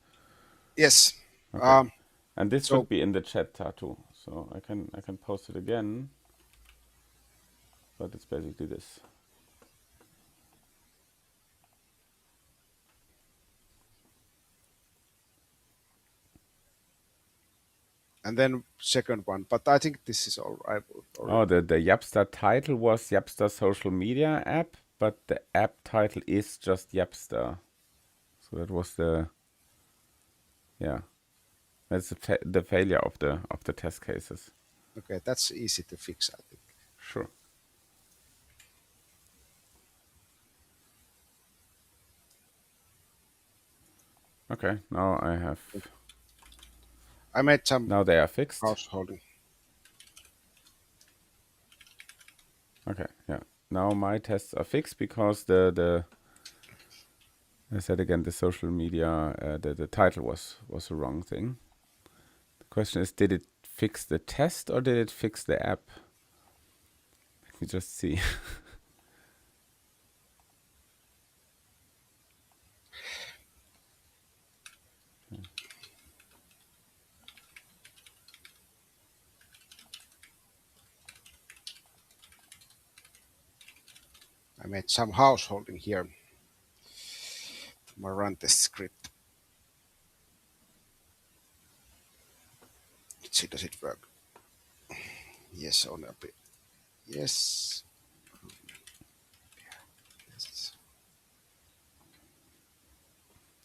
Yes. Okay. Um, And this so should be in the chat, Tatu. So I can post it again, but it's basically this. and then second one, but I think this is all right Oh, already. the Yapster title was Yapster social media app, but the app title is just Yapster. So that was the yeah. That's the failure of the test cases. Okay, that's easy to fix, I think. Sure. Okay. Now I have. I made some Now they are fixed. householding. Okay. Yeah. Now my tests are fixed because the I said again the social media the title was the wrong thing. The question is, did it fix the test or did it fix the app? Let me just see. I made some householding here. My run test script. Let's see, does it work? Yes, on a bit. Yes. Yes.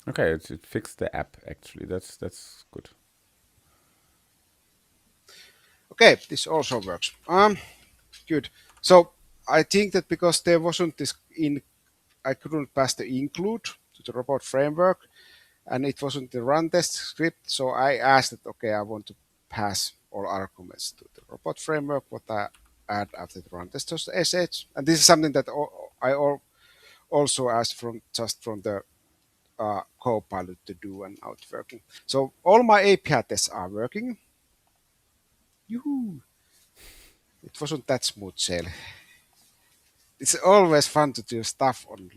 Okay, it fixed the app actually. That's good. Okay, this also works. Good. So I think that because there wasn't this in, I couldn't pass the include to the robot framework, and it wasn't the run test script. So I asked that, okay, I want to pass all arguments to the robot framework, what I add after the run test sh. And this is something that also asked from just from the Copilot to do, and now it's working. So all my API tests are working. Yoo-hoo. It wasn't that smooth sailing. It's always fun to do stuff on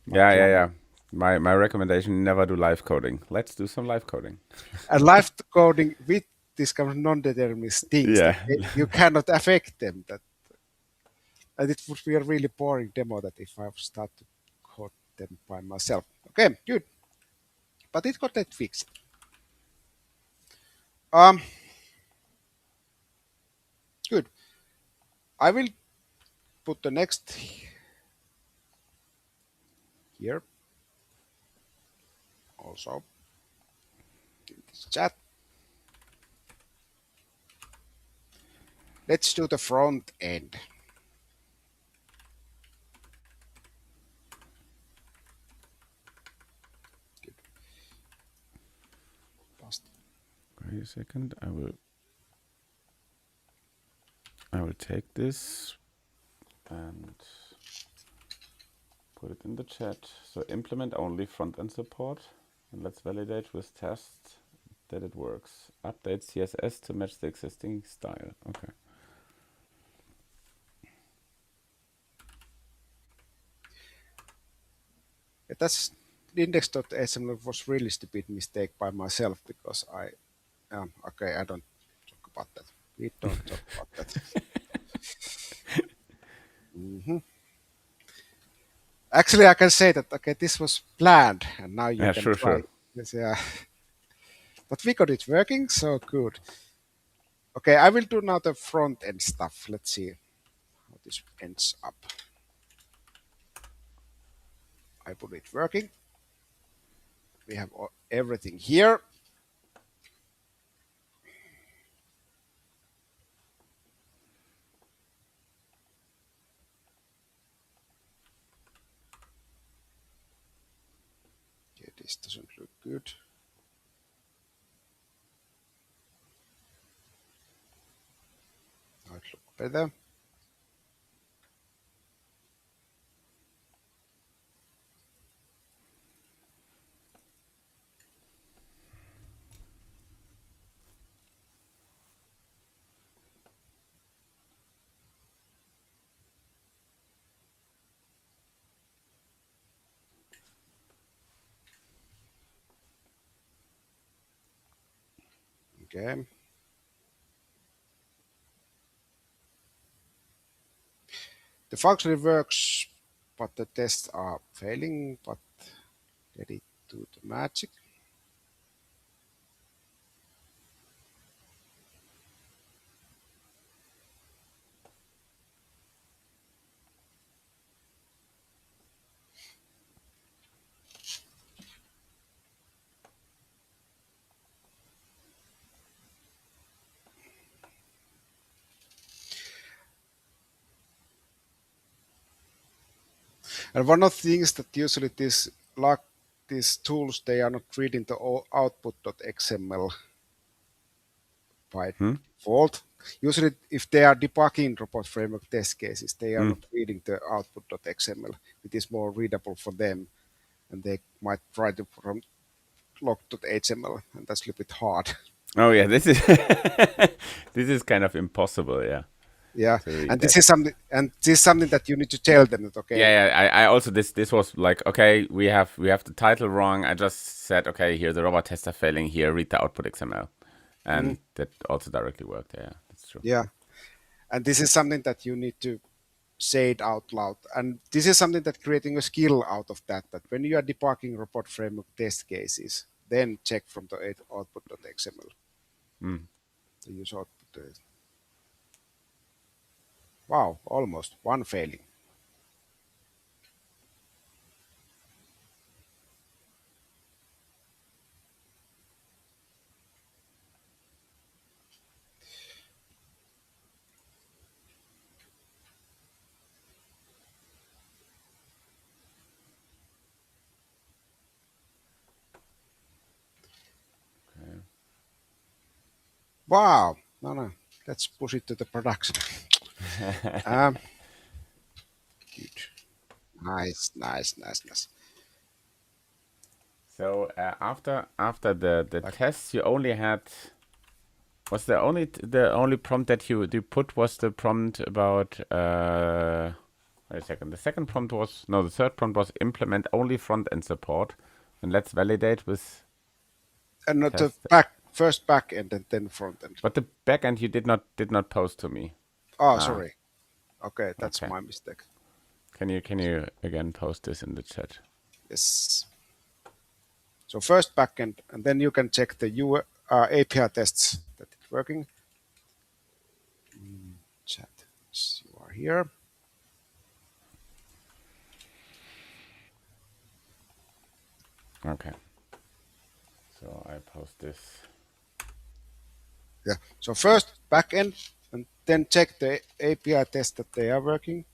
my Yeah, yeah, yeah. client. My recommendation: never do live coding. Let's do some live coding. And live coding with these kind of non-determinist things that Yeah, you cannot affect them. That and it would be a really boring demo that if I start to code them by myself. Okay, good. But it got that fixed. Um, good. I will put the next here also in this chat. Let's do the front end. Good. Past. wait a second. I will take this and put it in the chat. So implement only front-end support, and let's validate with tests that it works. Update CSS to match the existing style. Okay. Yeah, that's index.html was really stupid mistake by myself because okay, I don't talk about that. We don't talk about that. Hmm. Actually, I can say that okay, this was planned, and now you Yeah, can sure, try. sure. Yes, yeah, but we got it working, so good. Okay, I will do now the front end stuff. Let's see how this ends up. I put it working. We have everything here. Okay, this doesn't look good. Now it look better. Okay. The function works, but the tests are failing. But let it do the magic. And one of the things that usually these tools they are not reading the output.xml by Hmm? default. Usually, if they are debugging robot framework test cases, they are Mm. not reading the output.xml. It is more readable for them, and they might try to from log.html, and that's a little bit hard. Oh yeah, this is this is kind of impossible, yeah, Yeah, to read and that. this is something that you need to tell them that okay. Yeah, yeah. I also this was like, okay, we have the title wrong. I just said, okay, here the robot tests are failing. Here, read the output XML, Mhm, and that also directly worked. Yeah, that's true. yeah, and this is something that you need to say it out loud. And this is something that creating a skill out of that, that when you are debugging robot framework test cases, then check from the output.xml, Mm. the use output. Wow, almost one failing. Wow. No, no. Let's push it to the production. Um, good. Nice, nice, nice, nice. So after the Like, tests, you only had was the only prompt that you put was the prompt about wait a second. The second prompt was no, the third prompt was implement only front end support, and let's validate with and not the test. first back end and then front end. But the backend you did not post to me. Oh, Ah, sorry. Okay, that's okay. my mistake. Can you again post this in the chat? Yes. So first backend, and then you can check the API tests that it's working. Chat. Yes, you are here. Okay. So I post this. Yeah. So first backend, and then check the API test that they are working,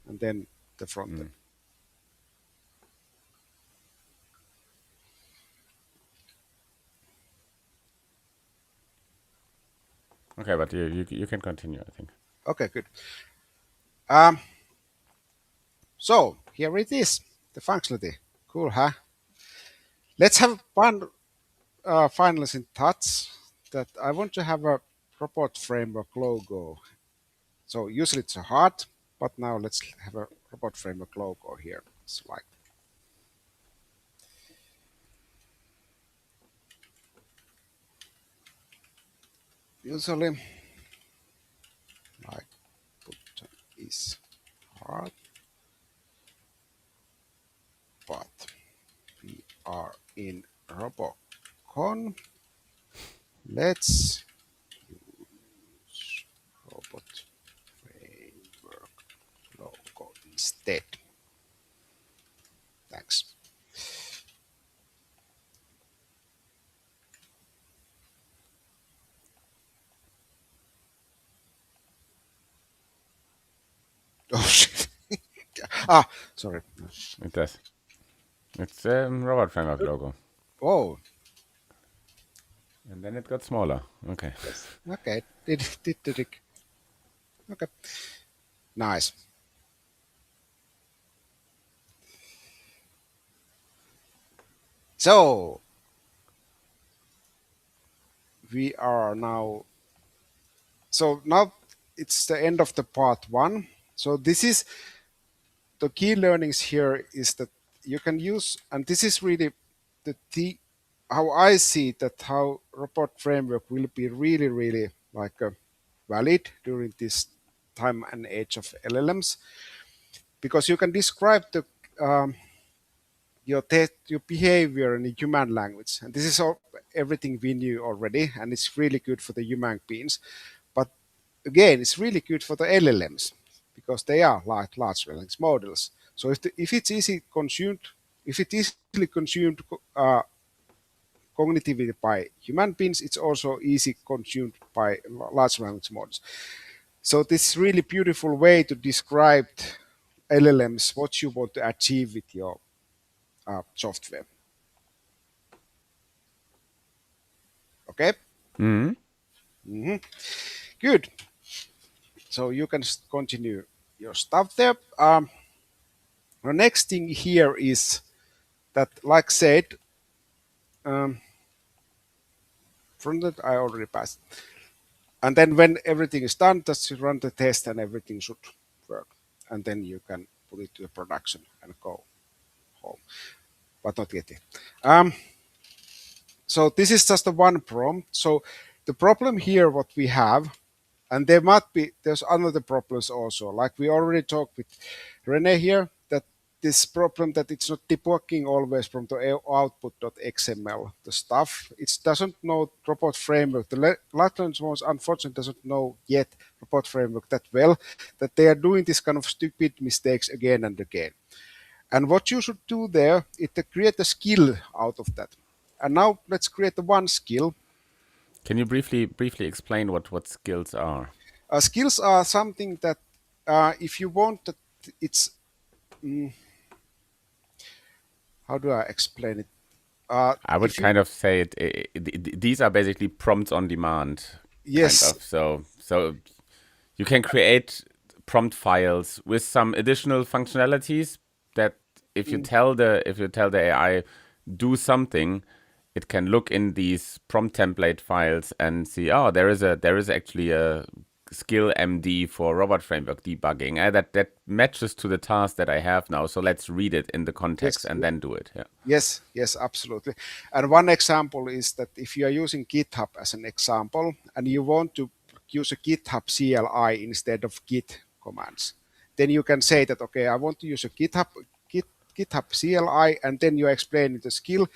and then the front end. Mm. Okay, but you can continue, I think. Okay, good. Um, so here it is, the functionality. Cool, huh? Let's have one finalizing touch that I want to have a robot framework logo. So usually it's a heart, but now let's have a robot framework logo here. It's like usually like button is hard, but we are in RoboCon. Let's use robot framework logo instead. Thanks. Oh shit. Ah, sorry. It does. It's robot framework logo. Oh, And then it got smaller. Okay. yes. Okay. Did the trick. Okay. Nice. So we are now. So now it's the end of the part one. So this is the key learnings here is that you can use, and this is really the how I see that how robot framework will be really really like valid during this time and age of LLMs because you can describe the your behavior in a human language, and this is all everything we knew already, and it's really good for the human beings. But again, it's really good for the LLMs because they are like large language models. So if it's easy consumed, if it is easily consumed cognitively by human beings, it's also easy consumed by large language models. So this is really beautiful way to describe LLMs, what you want to achieve with your software. Okay. Hmm. Hmm. Good. So you can continue your stuff there. The next thing here is that, like said, um, from that I already passed. And then when everything is done, just run the test and everything should work. And then you can put it to the production and go home, but not yet. Um, so this is just the one prompt. So the problem here, what we have, and there's another problems also. Like we already talked with Rene here, that this problem that it's not debugging always from the output.xml, the stuff. It doesn't know robot framework. The Latvian ones unfortunately doesn't know yet robot framework that well, that they are doing this kind of stupid mistakes again and again. And what you should do there is to create a skill out of that. And now let's create the one skill. Can you briefly explain what skills are? Skills are something that if you want that it's how do I explain it? I would If you kind of say these are basically prompts on demand, kind yes, of. So you can create prompt files with some additional functionalities that mm, if you tell the AI do something, it can look in these prompt template files and see, oh, there is actually a skill MD for robot framework debugging. That matches to the task that I have now. So let's read it in the context yes, and then do it. Yeah. yes, yes, absolutely. And one example is that if you are using GitHub as an example and you want to use a GitHub CLI instead of Git commands, then you can say that, okay, I want to use a GitHub CLI, and then you explain the skill,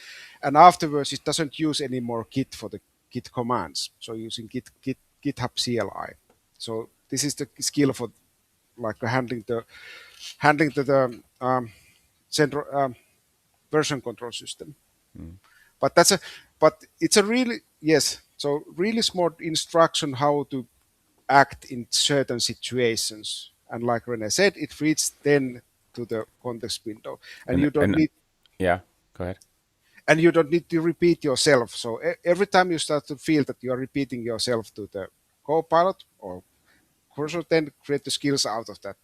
and afterwards it doesn't use any more Git for the Git commands. So using GitHub CLI. So this is the skill for like handling the central version control system. Mm. But that's a but it's a really yes. So really smart instruction how to act in certain situations. And like Rene said, it reads then to the context window, and And you don't and need yeah, go ahead. to repeat yourself. So every time you start to feel that you are repeating yourself to the copilot or cursor, then create the skills out of that.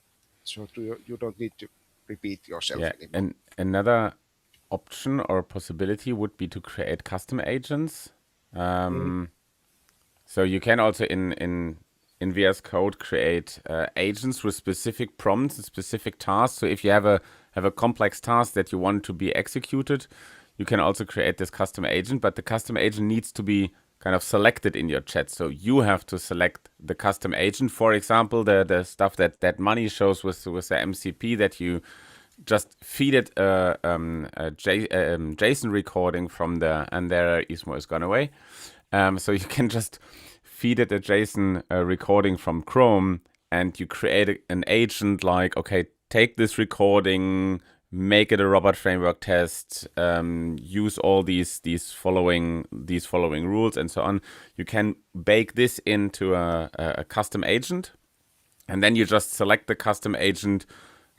So you don't need to repeat yourself Yeah, anymore. and another option or possibility would be to create custom agents. Mhm. Um, so you can also in VS Code create agents with specific prompts and specific tasks. So if you have a complex task that you want to be executed, you can also create this custom agent. But the custom agent needs to be kind of selected in your chat. So you have to select the custom agent. For example, the stuff that Money shows with the MCP that you just feed it a JSON recording from the, and there Ismo is gone away. So you can just feed it a JSON recording from Chrome, and you create an agent like, okay, take this recording, make it a robot framework test, use all these following rules and so on. You can bake this into a custom agent, and then you just select the custom agent,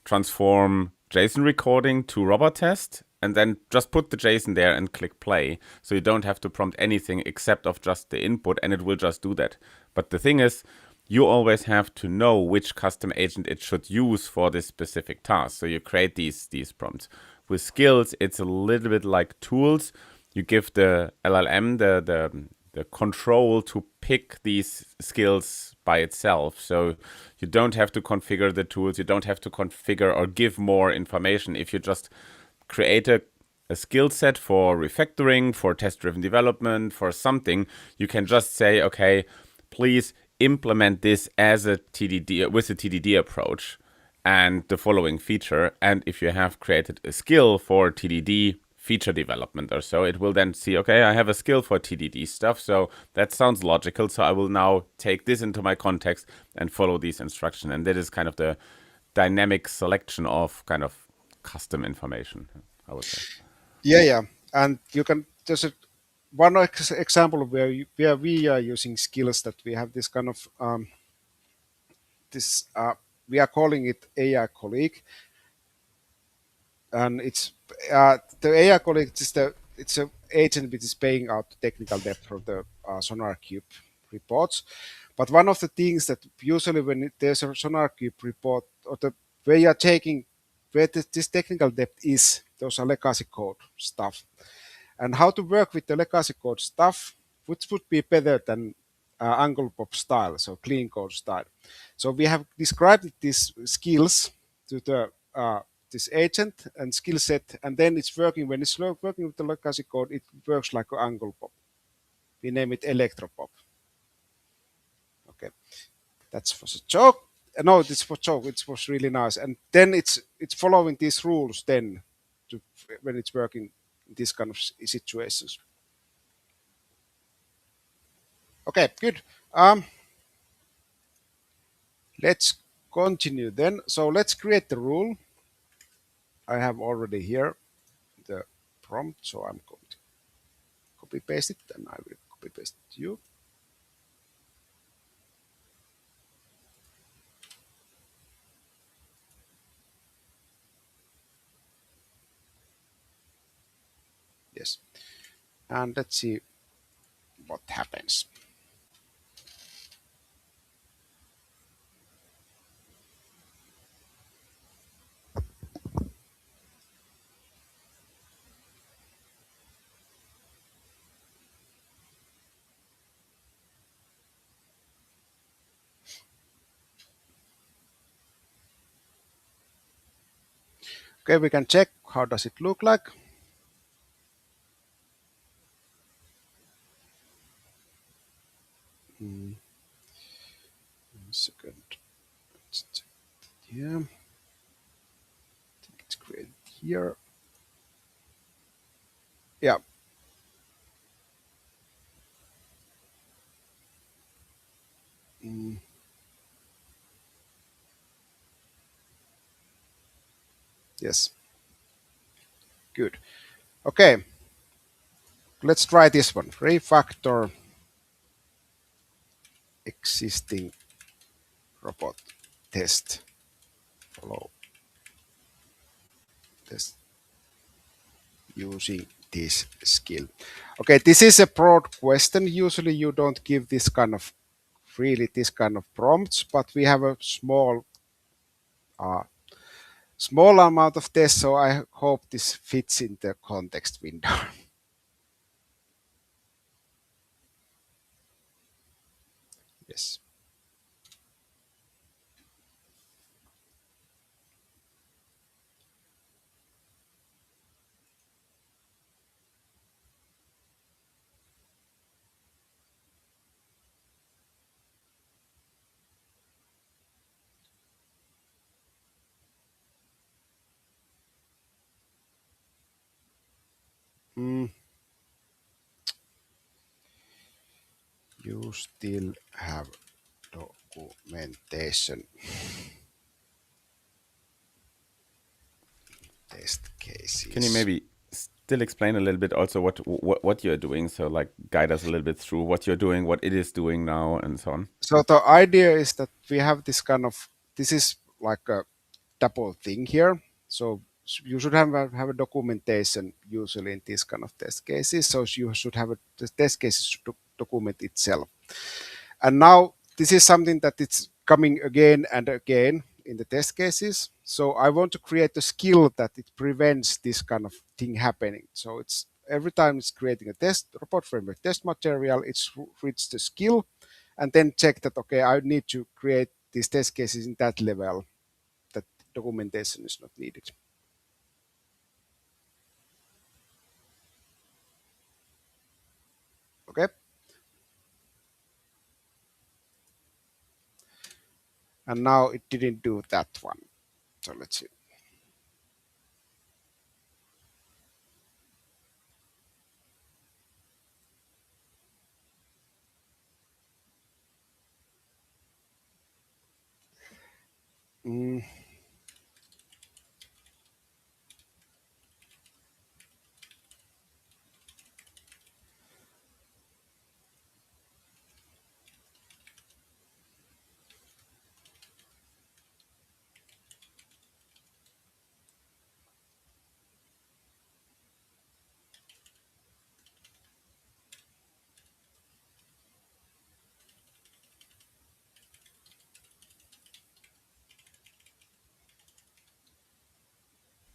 transform JSON recording to robot test, and then just put the JSON there and click play. So you don't have to prompt anything except of just the input, and it will just do that. But the thing is, you always have to know which custom agent it should use for this specific task. So you create these prompts. With skills, it's a little bit like tools. You give the LLM the control to pick these skills by itself. So you don't have to configure the tools. You don't have to configure or give more information. If you just create a skill set for refactoring, for test-driven development, for something, you can just say, okay, please implement this as a TDD with a TDD approach and the following feature. And if you have created a skill for TDD feature development or so, it will then see, okay, I have a skill for TDD stuff, so that sounds logical. So I will now take this into my context and follow these instructions. And that is kind of the dynamic selection of kind of custom information, I would say. Yeah, yeah, and you can just one example where we are using skills that we have this kind of this we are calling it AI colleague, and it's the AI colleague is the it's a agent which is paying out the technical debt from the SonarQube reports. But one of the things that usually when there's a SonarQube report or the where you are taking where this technical debt is, those are legacy code stuff, and how to work with the legacy code stuff, which would be better than Angle Pop style, so clean code style. So we have described these skills to the this agent and skill set, and then it's working. When it's working with the legacy code, it works like an Angle Pop. We name it Electropop. Okay, that was a joke. No, this was joke. It was really nice, and then it's following these rules then to when it's working in these kind of situations. Okay, good. Um, let's continue then. So let's create the rule. I have already here the prompt, so I'm going to copy paste it, and I will copy paste it to you. Yes. And let's see what happens. Okay, we can check how does it look like. Mm, 1 second. Let's check here. I think it's created here. Yeah. Mm, yes. Good. Okay. Let's try this one. Refactor existing robot test flow test using this skill. Okay, this is a broad question. Usually you don't give this kind of really this kind of prompts, but we have a uh, small amount of tests, so I hope this fits in the context window. Yes. Mm, you still have documentation test Can you cases. maybe still explain a little bit also what you're doing? So like guide us a little bit through what you're doing, what it is doing now, and so on. So the idea is that we have this kind of this is like a double thing here. So you should have a documentation usually in these kind of test cases. So you should have the test cases should document itself. And now this is something that it's coming again and again in the test cases. So I want to create a skill that it prevents this kind of thing happening. So it's every time it's creating a test robot framework test material, it's reads the skill and then check that okay, I need to create these test cases in that level that documentation is not needed. Okay, and now it didn't do that one. So let's see. Mm,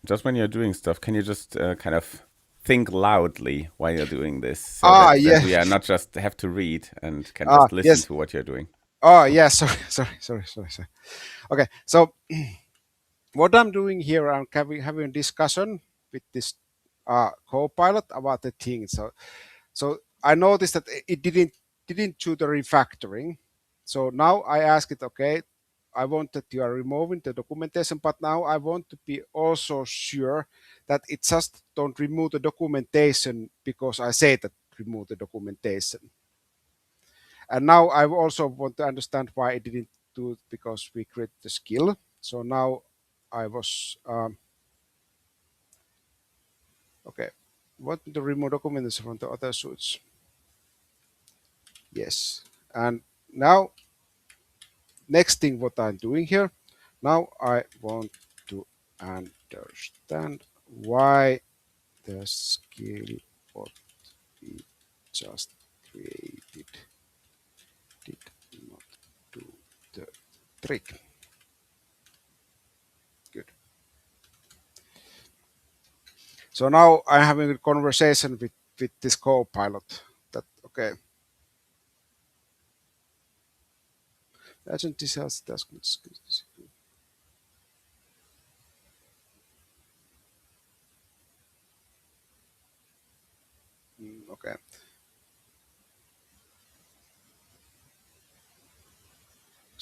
Just when you're doing stuff, can you just kind of think loudly while you're doing this, so that yeah. we are not just have to read and can Ah, just listen yes. to what you're doing? Oh, yeah. Sorry. Okay, so what I'm doing here, I'm having a discussion with this co-pilot about the thing. So I noticed that it didn't do the refactoring. So now I ask it, okay, I want that you are removing the documentation, but now I want to be also sure that it just don't remove the documentation because I say that remove the documentation. And now I also want to understand why it didn't do it because we create the skill. So now I was okay. Want to remove documentation from the other suits? Yes. And now next thing what I'm doing here, now I want to understand why the skill. what we just created did not do the trick. Good. So now I'm having a conversation with this co-pilot. That okay. Agent has task. Okay.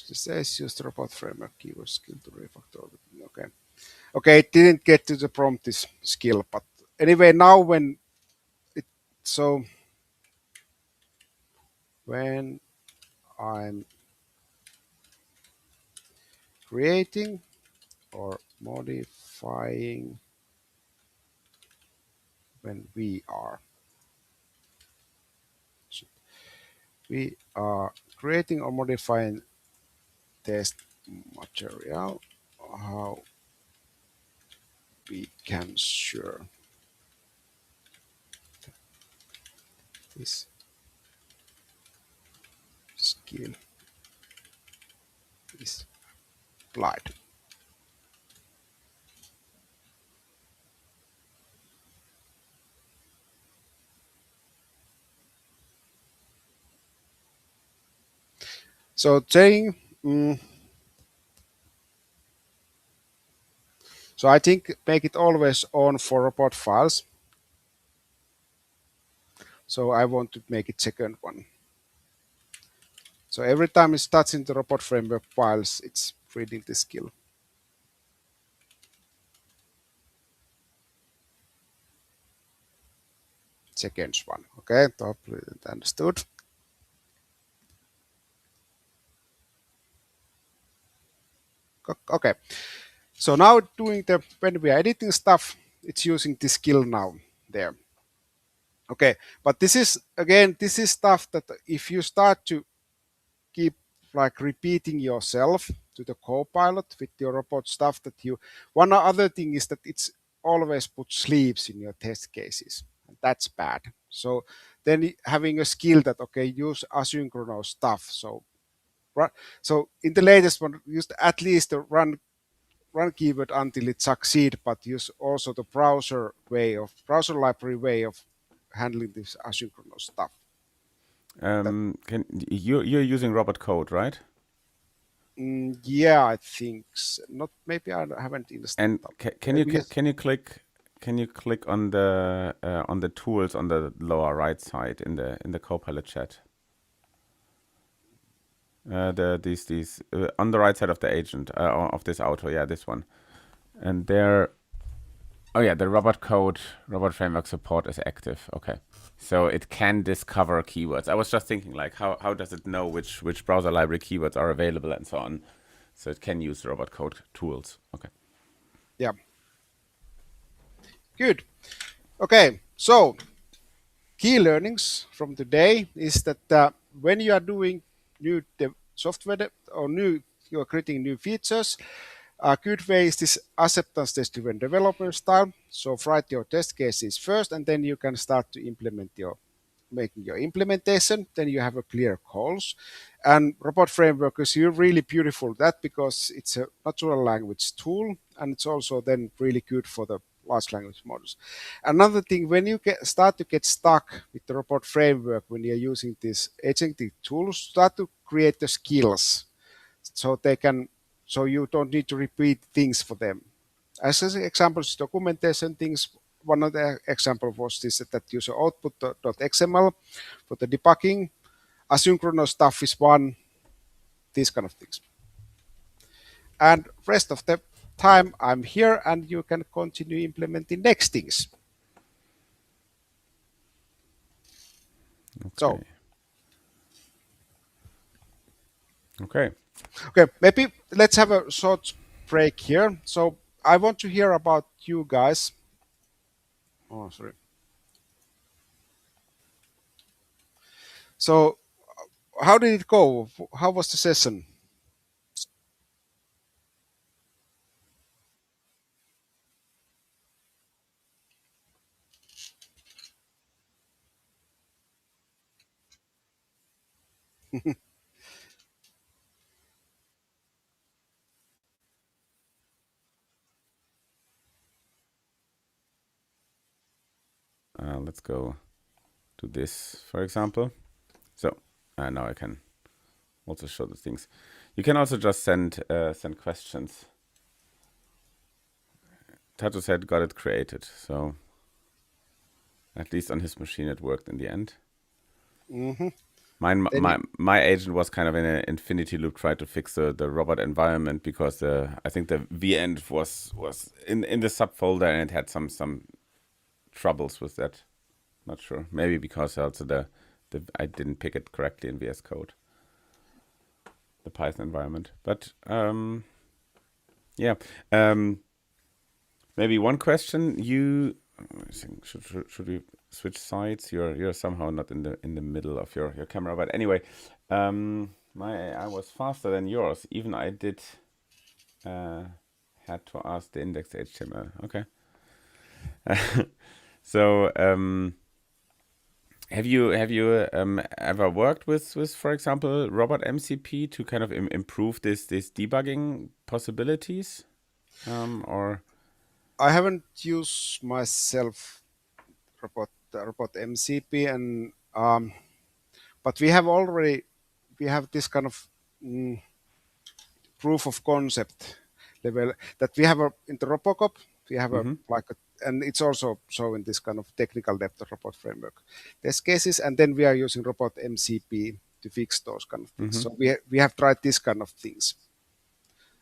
This says use the robot framework keyword skill to refactor. Okay. Okay, it didn't get to the prompt this skill, but anyway, now when it so when I'm creating or modifying when we are creating or modifying test material, how we can sure this skill is applied. So saying, so I think make it always on for report files. So I want to make it second one. So every time it's touching the robot framework files, it's reading the skill. Second one. Okay, totally understood. Okay, so now doing the when we are editing stuff, it's using the skill now there. Okay, but this is again, this is stuff that if you start to keep like repeating yourself to the co-pilot with your robot stuff that you one other thing is that it's always put sleeps in your test cases, and that's bad. So then having a skill that okay use asynchronous stuff, so so in the latest one use at least the run keyword until it succeed, but use also the browser library way of handling this asynchronous stuff. That Can you're using robot code, right? yeah, I think so. Not maybe I haven't And installed. can you Maybe yes. can you click on the tools on the lower right side in the Copilot chat? These on the right side of the agent of this auto, yeah, this one. And there, oh yeah, the robot framework support is active. Okay, so it can discover keywords. I was just thinking like how does it know which browser library keywords are available and so on, so it can use robot code tools. Okay. Yeah, good. Okay, so key learnings from today is that when you are doing new or new you are creating new features, a good way is this acceptance test driven developer style. So write your test cases first, and then you can start to implement your making your implementation. Then you have a clear goals. And robot framework is really beautiful that because it's a natural language tool, and it's also then really good for the large language models. Another thing, when you start to get stuck with the robot framework, when you're using these agentic tools, start to create the skills so they can so you don't need to repeat things for them. As an example, documentation things. One of the example was this that use output.xml for the debugging. Asynchronous stuff is one. These kind of things. And rest of the time I'm here, and you can continue implementing next things. So Okay. Okay. okay, maybe let's have a short break here. So I want to hear about you guys. Oh, sorry. So how did it go? How was the session? Let's go to this, for example. So now I can also show the things. You can also just send questions. Tato said got it created, so at least on his machine it worked in the end. Hmm. Mine, Then my agent was kind of in an infinity loop, tried to fix the robot environment because I think the v end was in the subfolder and it had some troubles with that. Not sure. Maybe because also the I didn't pick it correctly in VS Code, the Python environment. But yeah, maybe one question. You I think should we switch sides? You're somehow not in the middle of your camera, but anyway, my AI was faster than yours. Even I did had to ask the index HTML. Okay. So have you ever worked with, for example, robot MCP to kind of improve this debugging possibilities, or I haven't used myself robot MCP, and but we have this kind of mm, proof of concept level that we have in the Robocop. We have a mm-hmm, like a, and it's also showing this kind of technical depth of robot framework test cases, and then we are using robot MCP to fix those kind of things. mm-hmm, So we have tried this kind of things.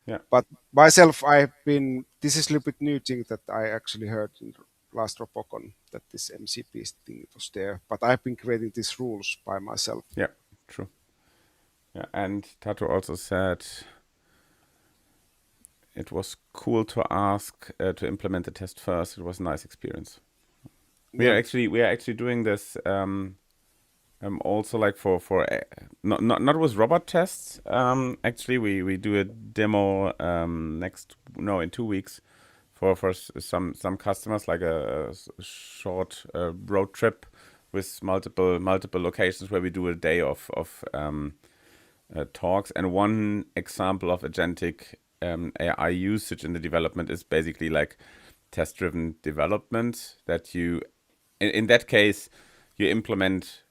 yeah, But myself, I've been this is a little bit new thing that I actually heard in last Robocon that this MCP thing was there. But I've been creating these rules by myself. yeah, true, yeah. And Tato also said it was cool to ask to implement the test first. It was a nice experience. Yeah. We are actually doing this. Also like for not with robot tests. Actually, we do a demo in 2 weeks for some customers, like a short road trip with multiple locations where we do a day of talks. And one example of agentic AI usage in the development is basically like test-driven development that you, in that case, you implement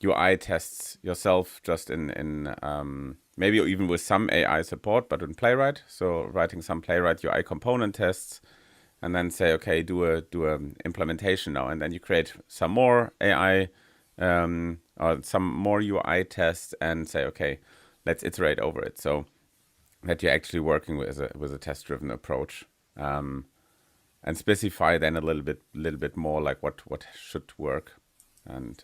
UI tests yourself, just in maybe even with some AI support, but in Playwright. So writing some Playwright UI component tests, and then say, okay, do a implementation now, and then you create some more AI or some more UI tests, and say, okay, let's iterate over it. So that you're actually working with a test driven approach. And specify then a little bit more like what should work. And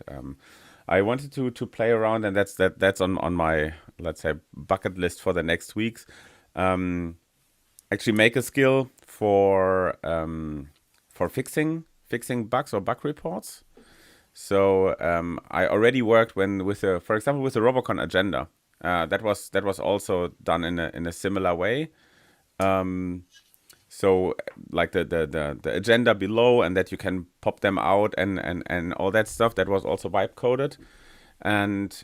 I wanted to play around, and that's on my, let's say, bucket list for the next weeks. Actually, make a skill for fixing bugs or bug reports. So I already worked for example, with the Robocon agenda. That was also done in a similar way. So like the agenda below, and that you can pop them out and all that stuff, that was also vibe coded. And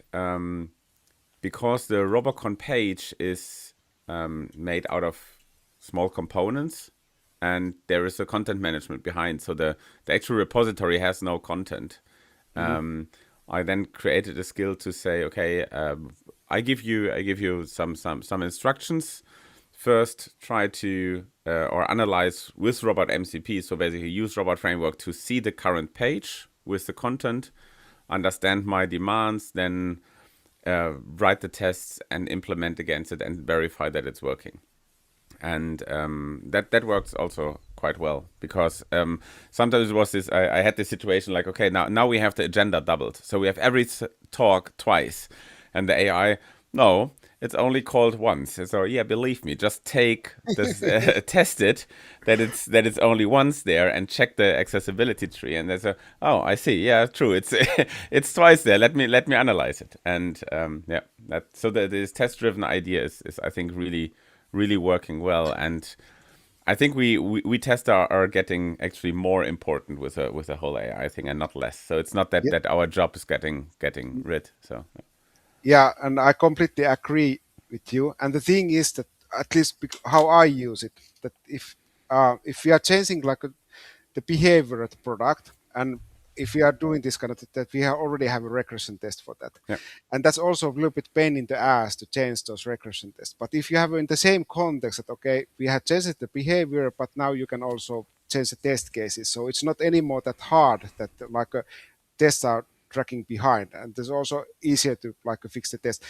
because the Robocon page is made out of small components, and there is a content management behind, so the actual repository has no content. Mhm. I then created a skill to say, okay, I give you some instructions. First, try to or analyze with Robot MCP. So basically, use Robot Framework to see the current page with the content, understand my demands, then write the tests and implement against it and verify that it's working. And that works also quite well, because sometimes it was this. I had this situation like, okay, now we have the agenda doubled, so we have every talk twice, and the AI, no, it's only called once. So yeah, believe me, just take this, test it that it's only once there, and check the accessibility tree. And there's oh, I see, yeah, true, it's it's twice there. Let me analyze it. And yeah, this test driven idea is I think really working well. And I think we tester are getting actually more important with the whole AI thing and not less. So it's not that Yeah, that our job is getting rid. So yeah, and I completely agree with you. And the thing is that at least how I use it, that if we are changing like the behavior of the product, and if we are doing this kind of that, we already have a regression test for that, yeah, and that's also a little bit pain in the ass to change those regression tests. But if you have in the same context that okay, we have changed the behavior, but now you can also change the test cases, so it's not anymore that hard that like tests are tracking behind, and it's also easier to like fix the test.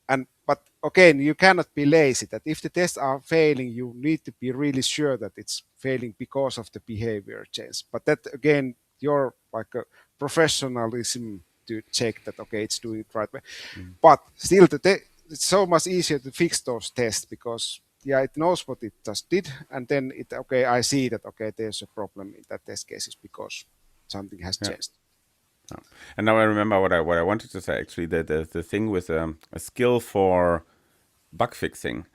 And but again, you cannot be lazy, that if the tests are failing, you need to be really sure that it's failing because of the behavior change. But that again, your like a professionalism to check that okay, it's doing it right way. mm, But still it's so much easier to fix those tests, because yeah, it knows what it just did, and then it okay, I see that okay, there's a problem in that test cases because something has yeah. changed. Oh. And now I remember what I wanted to say actually. The thing with a skill for bug fixing.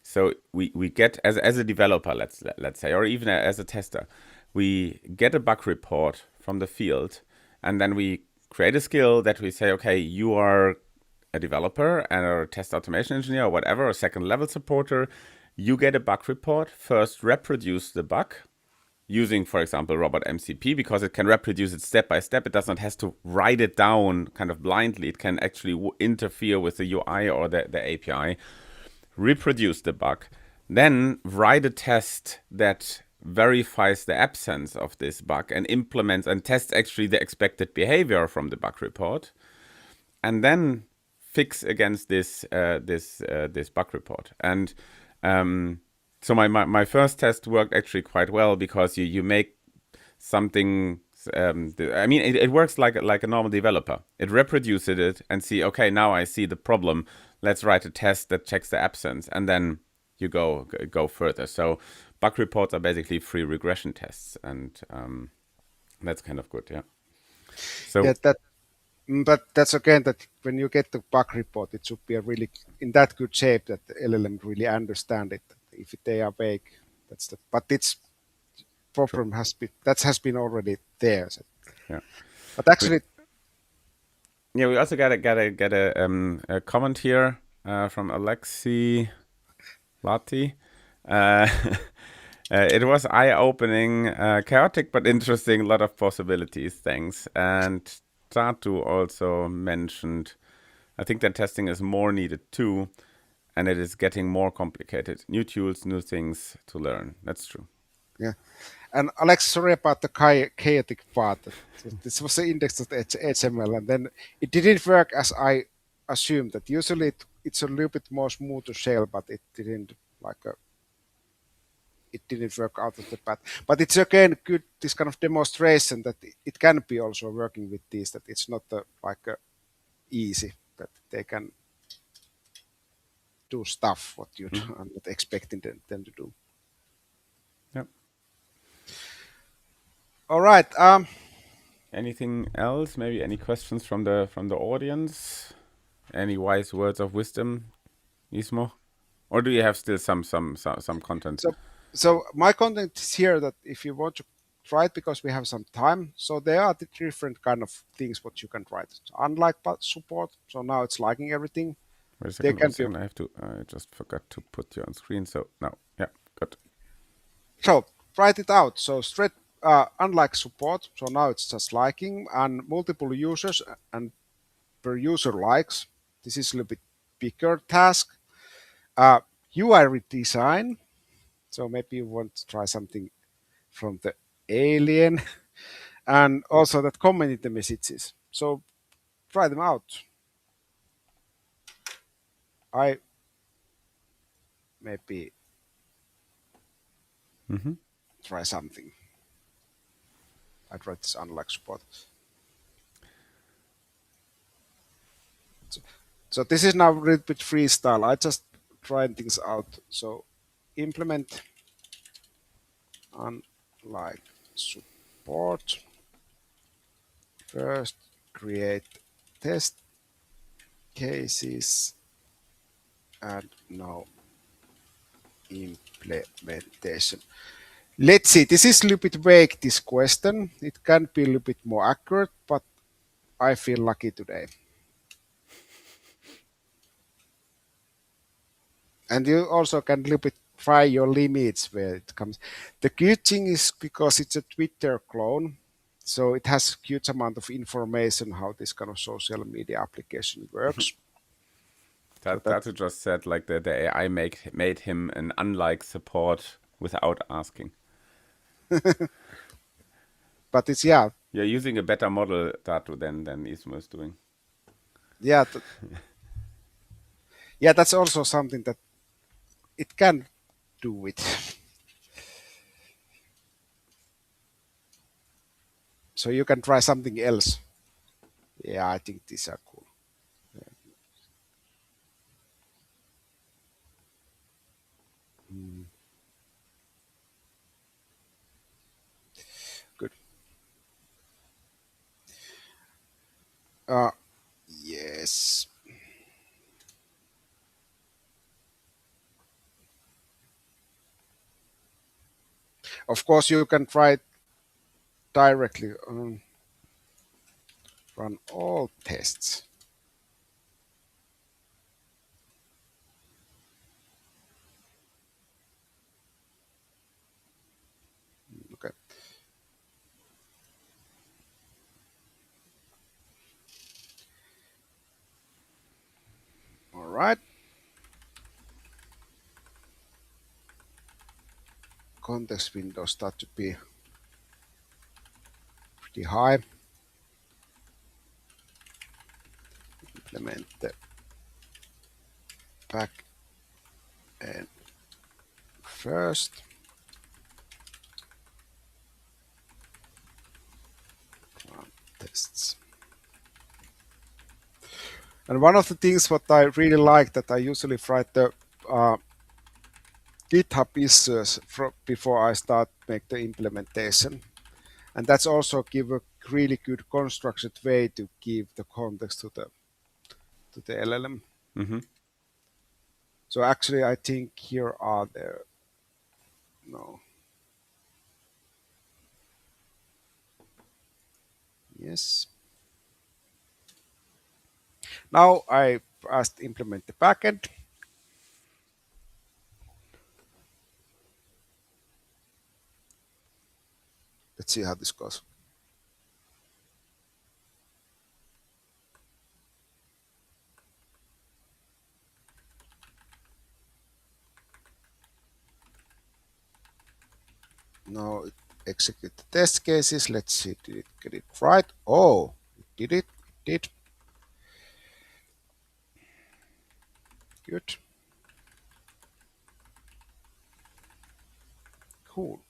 So we get as a developer, let's say, or even as a tester, we get a bug report from the field, and then we create a skill that we say, okay, you are a developer and a test automation engineer or whatever, a second level supporter. You get a bug report. First, reproduce the bug using, for example, robot MCP, because it can reproduce it step by step. It does not have to write it down kind of blindly. It can actually interfere with the UI or the API, reproduce the bug, then write a test that verifies the absence of this bug and implements and tests actually the expected behavior from the bug report, and then fix against this bug report. And so my first test worked actually quite well, because you make something. I mean, it works like a normal developer. It reproduces it and see, okay, now I see the problem. Let's write a test that checks the absence, and then you go further. So bug reports are basically free regression tests, and that's kind of good, yeah. Yeah, So but that's again that when you get the bug report, it should be a really in that good shape that the LLM really understand it. If they are vague, that's the. But its true, problem has been already there. So. yeah. But We, actually, yeah, we also got a comment here from Alexi Lati. Uh, it was eye-opening, chaotic but interesting. A lot of possibilities. Thanks. And Tatu also mentioned, I think that testing is more needed too, and it is getting more complicated. New tools, new things to learn. That's true. yeah. And Alex, sorry about the chaotic part. This was the index of the HTML, and then it didn't work as I assumed. That usually it's a little bit more smooth to shell, but it didn't like it didn't work out of the path. But it's again good this kind of demonstration that it can be also working with these. That it's not like easy, that they can do stuff what you Mm-hmm. are not expecting them to do. Yep. All right. Anything else? Maybe any questions from the audience? Any wise words of wisdom, Ismo? Or do you have still some content? So, so my content is here that if you want to try it because we have some time. So there are the different kind of things what you can write. So unlike support, so now it's liking everything. Wait a There second. Wait a can be second. I have to. I just forgot to put you on screen. So now, yeah, good. so write it out. So straight unlike support. So now it's just liking and multiple users and per user likes. This is a little bit bigger task. Uh, UI redesign. So maybe you want to try something from the alien and also that community messages. So try them out. I maybe Mm-hmm. try something. I tried this unlock support. So, so this is now a little bit freestyle. I just trying things out. So implement unlike support. First create test cases and now implementation. Let's see. This is a little bit vague, this question. It can be a little bit more accurate, but I feel lucky today. And you also can a little bit try your limits where it comes. The good thing is because it's a Twitter clone, so it has huge amount of information how this kind of social media application works. So that, Tatu just said like the AI made him an unlike support without asking. but it's yeah, You're using a better model, Tatu, than Ismo is doing. yeah, yeah. That's also something that it can do it. So you can try something else. Yeah, I think these are cool. Mm, good. Uh, yes. Of course, you can try it directly. Run all tests. Okay. All right. Context windows start to be pretty high. Implement the back end first. Run tests. And one of the things what I really like that I usually write the GitHub issues before I start make the implementation. And that's also give a really good constructed way to give the context to the LLM. Mm-hmm. So actually, I think here are the no. Yes. Now I asked implement the backend. Let's see how this goes. Now it execute the test cases. Let's see, did it get it right? Oh, it did it. It did. Good. Cool.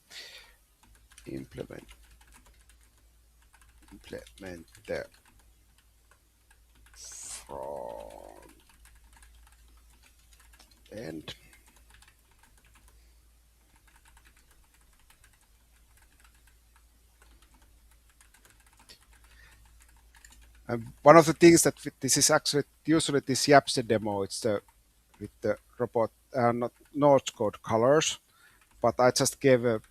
Implement the front end. And one of the things that this is actually usually this Yapse demo. It's the with the robot not Node code colors, but I just gave a.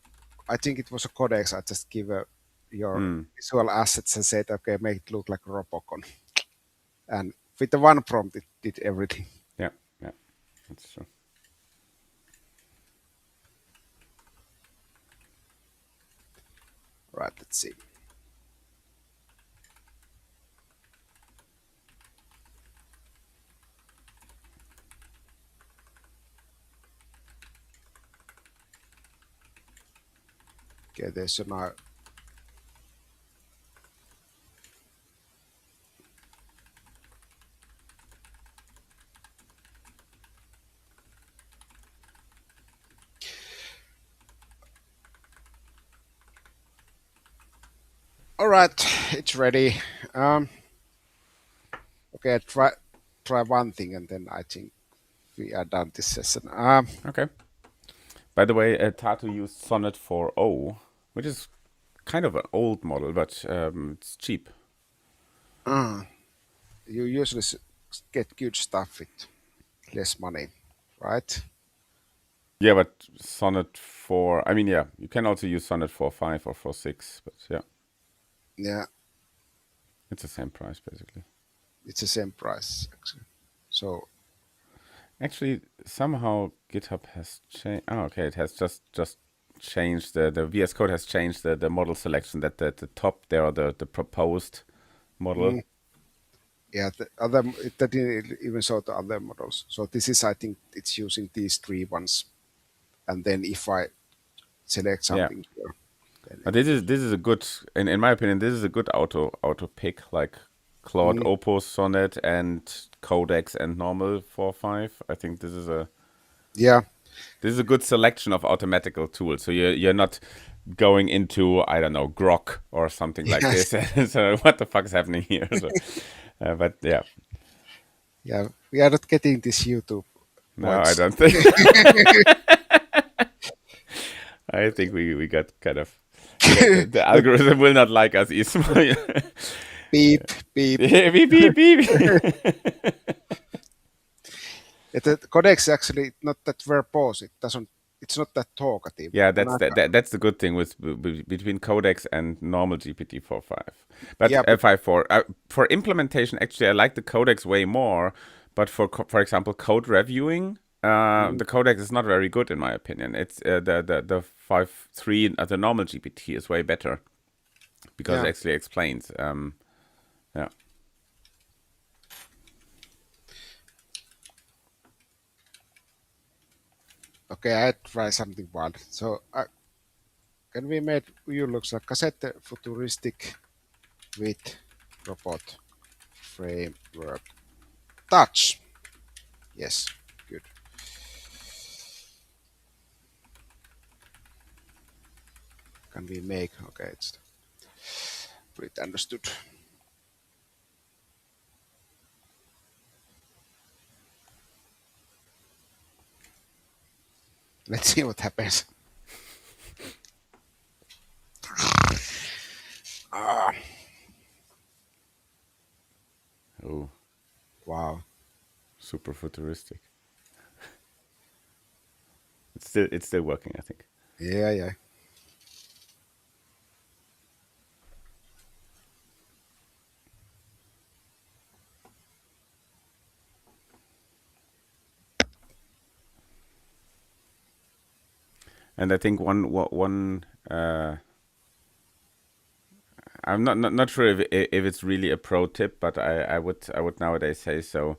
I think it was a codex. I just give a your Mm. visual assets and said, okay, make it look like a Robocon. And with the one prompt, it did everything. Yeah, yeah, that's true. Right, let's see. Okay, there's now. All right, it's ready. Um, okay, try one thing, and then I think we are done this session. Okay. By the way, Tatu used Sonnet 4.0, which is kind of an old model, but it's cheap. uh, you usually get good stuff with less money, right? Yeah, but Sonnet 4, I mean, yeah, you can also use Sonnet 4.5 or 4.6, but yeah, Yeah, it's the same price basically. it's the same price actually. So Actually, somehow GitHub has changed. Oh, okay, it has just changed the VS Code has changed the model selection that the top there are the proposed model. mm, yeah, the other it didn't even show the other models. So this is, I think, it's using these three ones, and then if I select Yeah, something here, then but it will. this is a good in my opinion this is a good auto pick like Claude Mm, Opus Sonnet and Codex and normal 4.5. I think yeah, this is a good selection of automatical tools. So you're not going into I don't know Grok or something like yes, this. So what the fuck is happening here? So, but yeah, yeah. We are not getting this YouTube no, I points. don't think. I think we got kind of the The algorithm will not like us, Ismail. beep beep. Beep beep beep. The codex actually not that verbose. It doesn't. It's not that talkative. Yeah, And that's the good thing with between Codex and normal GPT 4.5. But yeah, but 5.4 for implementation, actually, I like the Codex way more. But for example, code reviewing, mm, the Codex is not very good in my opinion. It's the 5.3 the normal GPT is way better because yeah. it actually explains. Yeah, Okay, I try something wild. So can we make you looks like cassette futuristic with robot framework touch? Yes, good. Can we make? Okay, it's pretty understood. Let's see what happens. Ah, oh, wow. super futuristic. It's still working, I think. Yeah, yeah. And I think one I'm not sure if it's really a pro tip, but I would nowadays say so.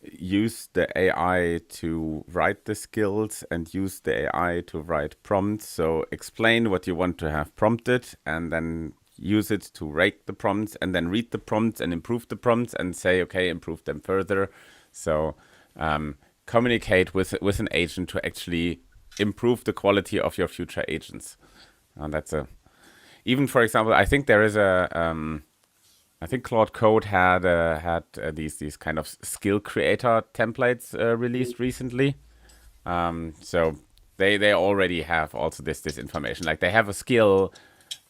Use the AI to write the skills and use the AI to write prompts. So explain what you want to have prompted, and then use it to rate the prompts, and then read the prompts and improve the prompts, and say, okay, improve them further. So communicate with an agent to actually improve the quality of your future agents. And that's a even for example, I think there is a I think Claude Code had these kind of skill creator templates released recently. So they already have also this information. Like they have a skill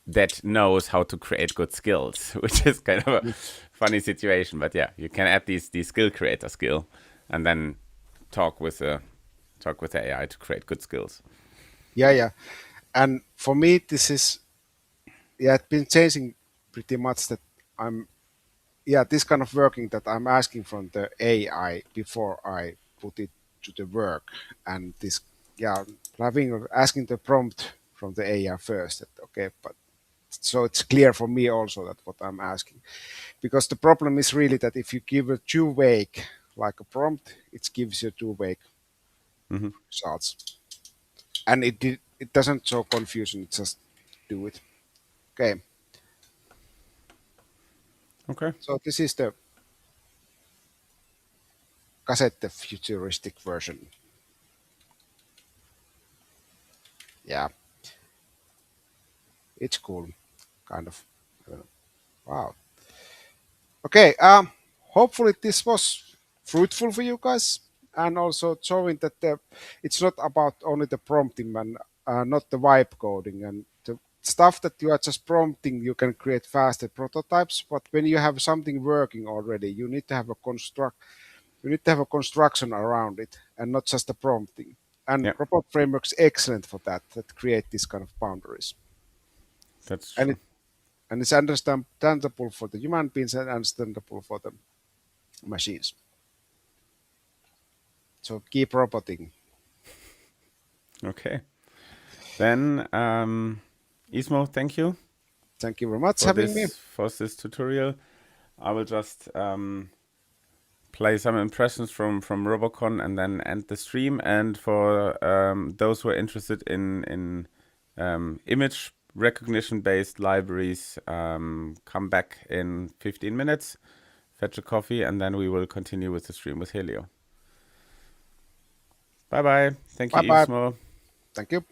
that knows how to create good skills, which is kind of a funny situation. But yeah, you can add these skill creator skill, and then talk with the talk with the AI to create good skills. Yeah, yeah. And for me, this is, yeah, it's been changing pretty much that I'm, yeah, this kind of working that I'm asking from the AI before I put it to the work. And this, yeah, having asking the prompt from the AI first. That, okay, but so it's clear for me also that what I'm asking. Because the problem is really that if you give a too vague, like a prompt, it gives you too vague Hmm. results. And it doesn't show confusion, it just do it. Okay, Okay. so this is the cassette futuristic version. Yeah, it's cool, kind of. Uh, wow. Okay, hopefully this was fruitful for you guys, and also showing that it's not about only the prompting and not the vibe coding and the stuff that you are just prompting. You can create faster prototypes, but when you have something working already, you need to have a construction around it, and not just the prompting. And Yeah, robot frameworks excellent for that, that create these kind of boundaries. that's And true. it and it's understandable for the human beings and understandable for the machines. So keep roboting. Okay. Then, Ismo, thank you Thank you very much having me. for this tutorial. I will just play some impressions from Robocon and then end the stream. And for those who are interested in image recognition based libraries, come back in 15 minutes, fetch a coffee, and then we will continue with the stream with Helio. Bye bye. Thank Bye you, bye. Ismo. Thank you.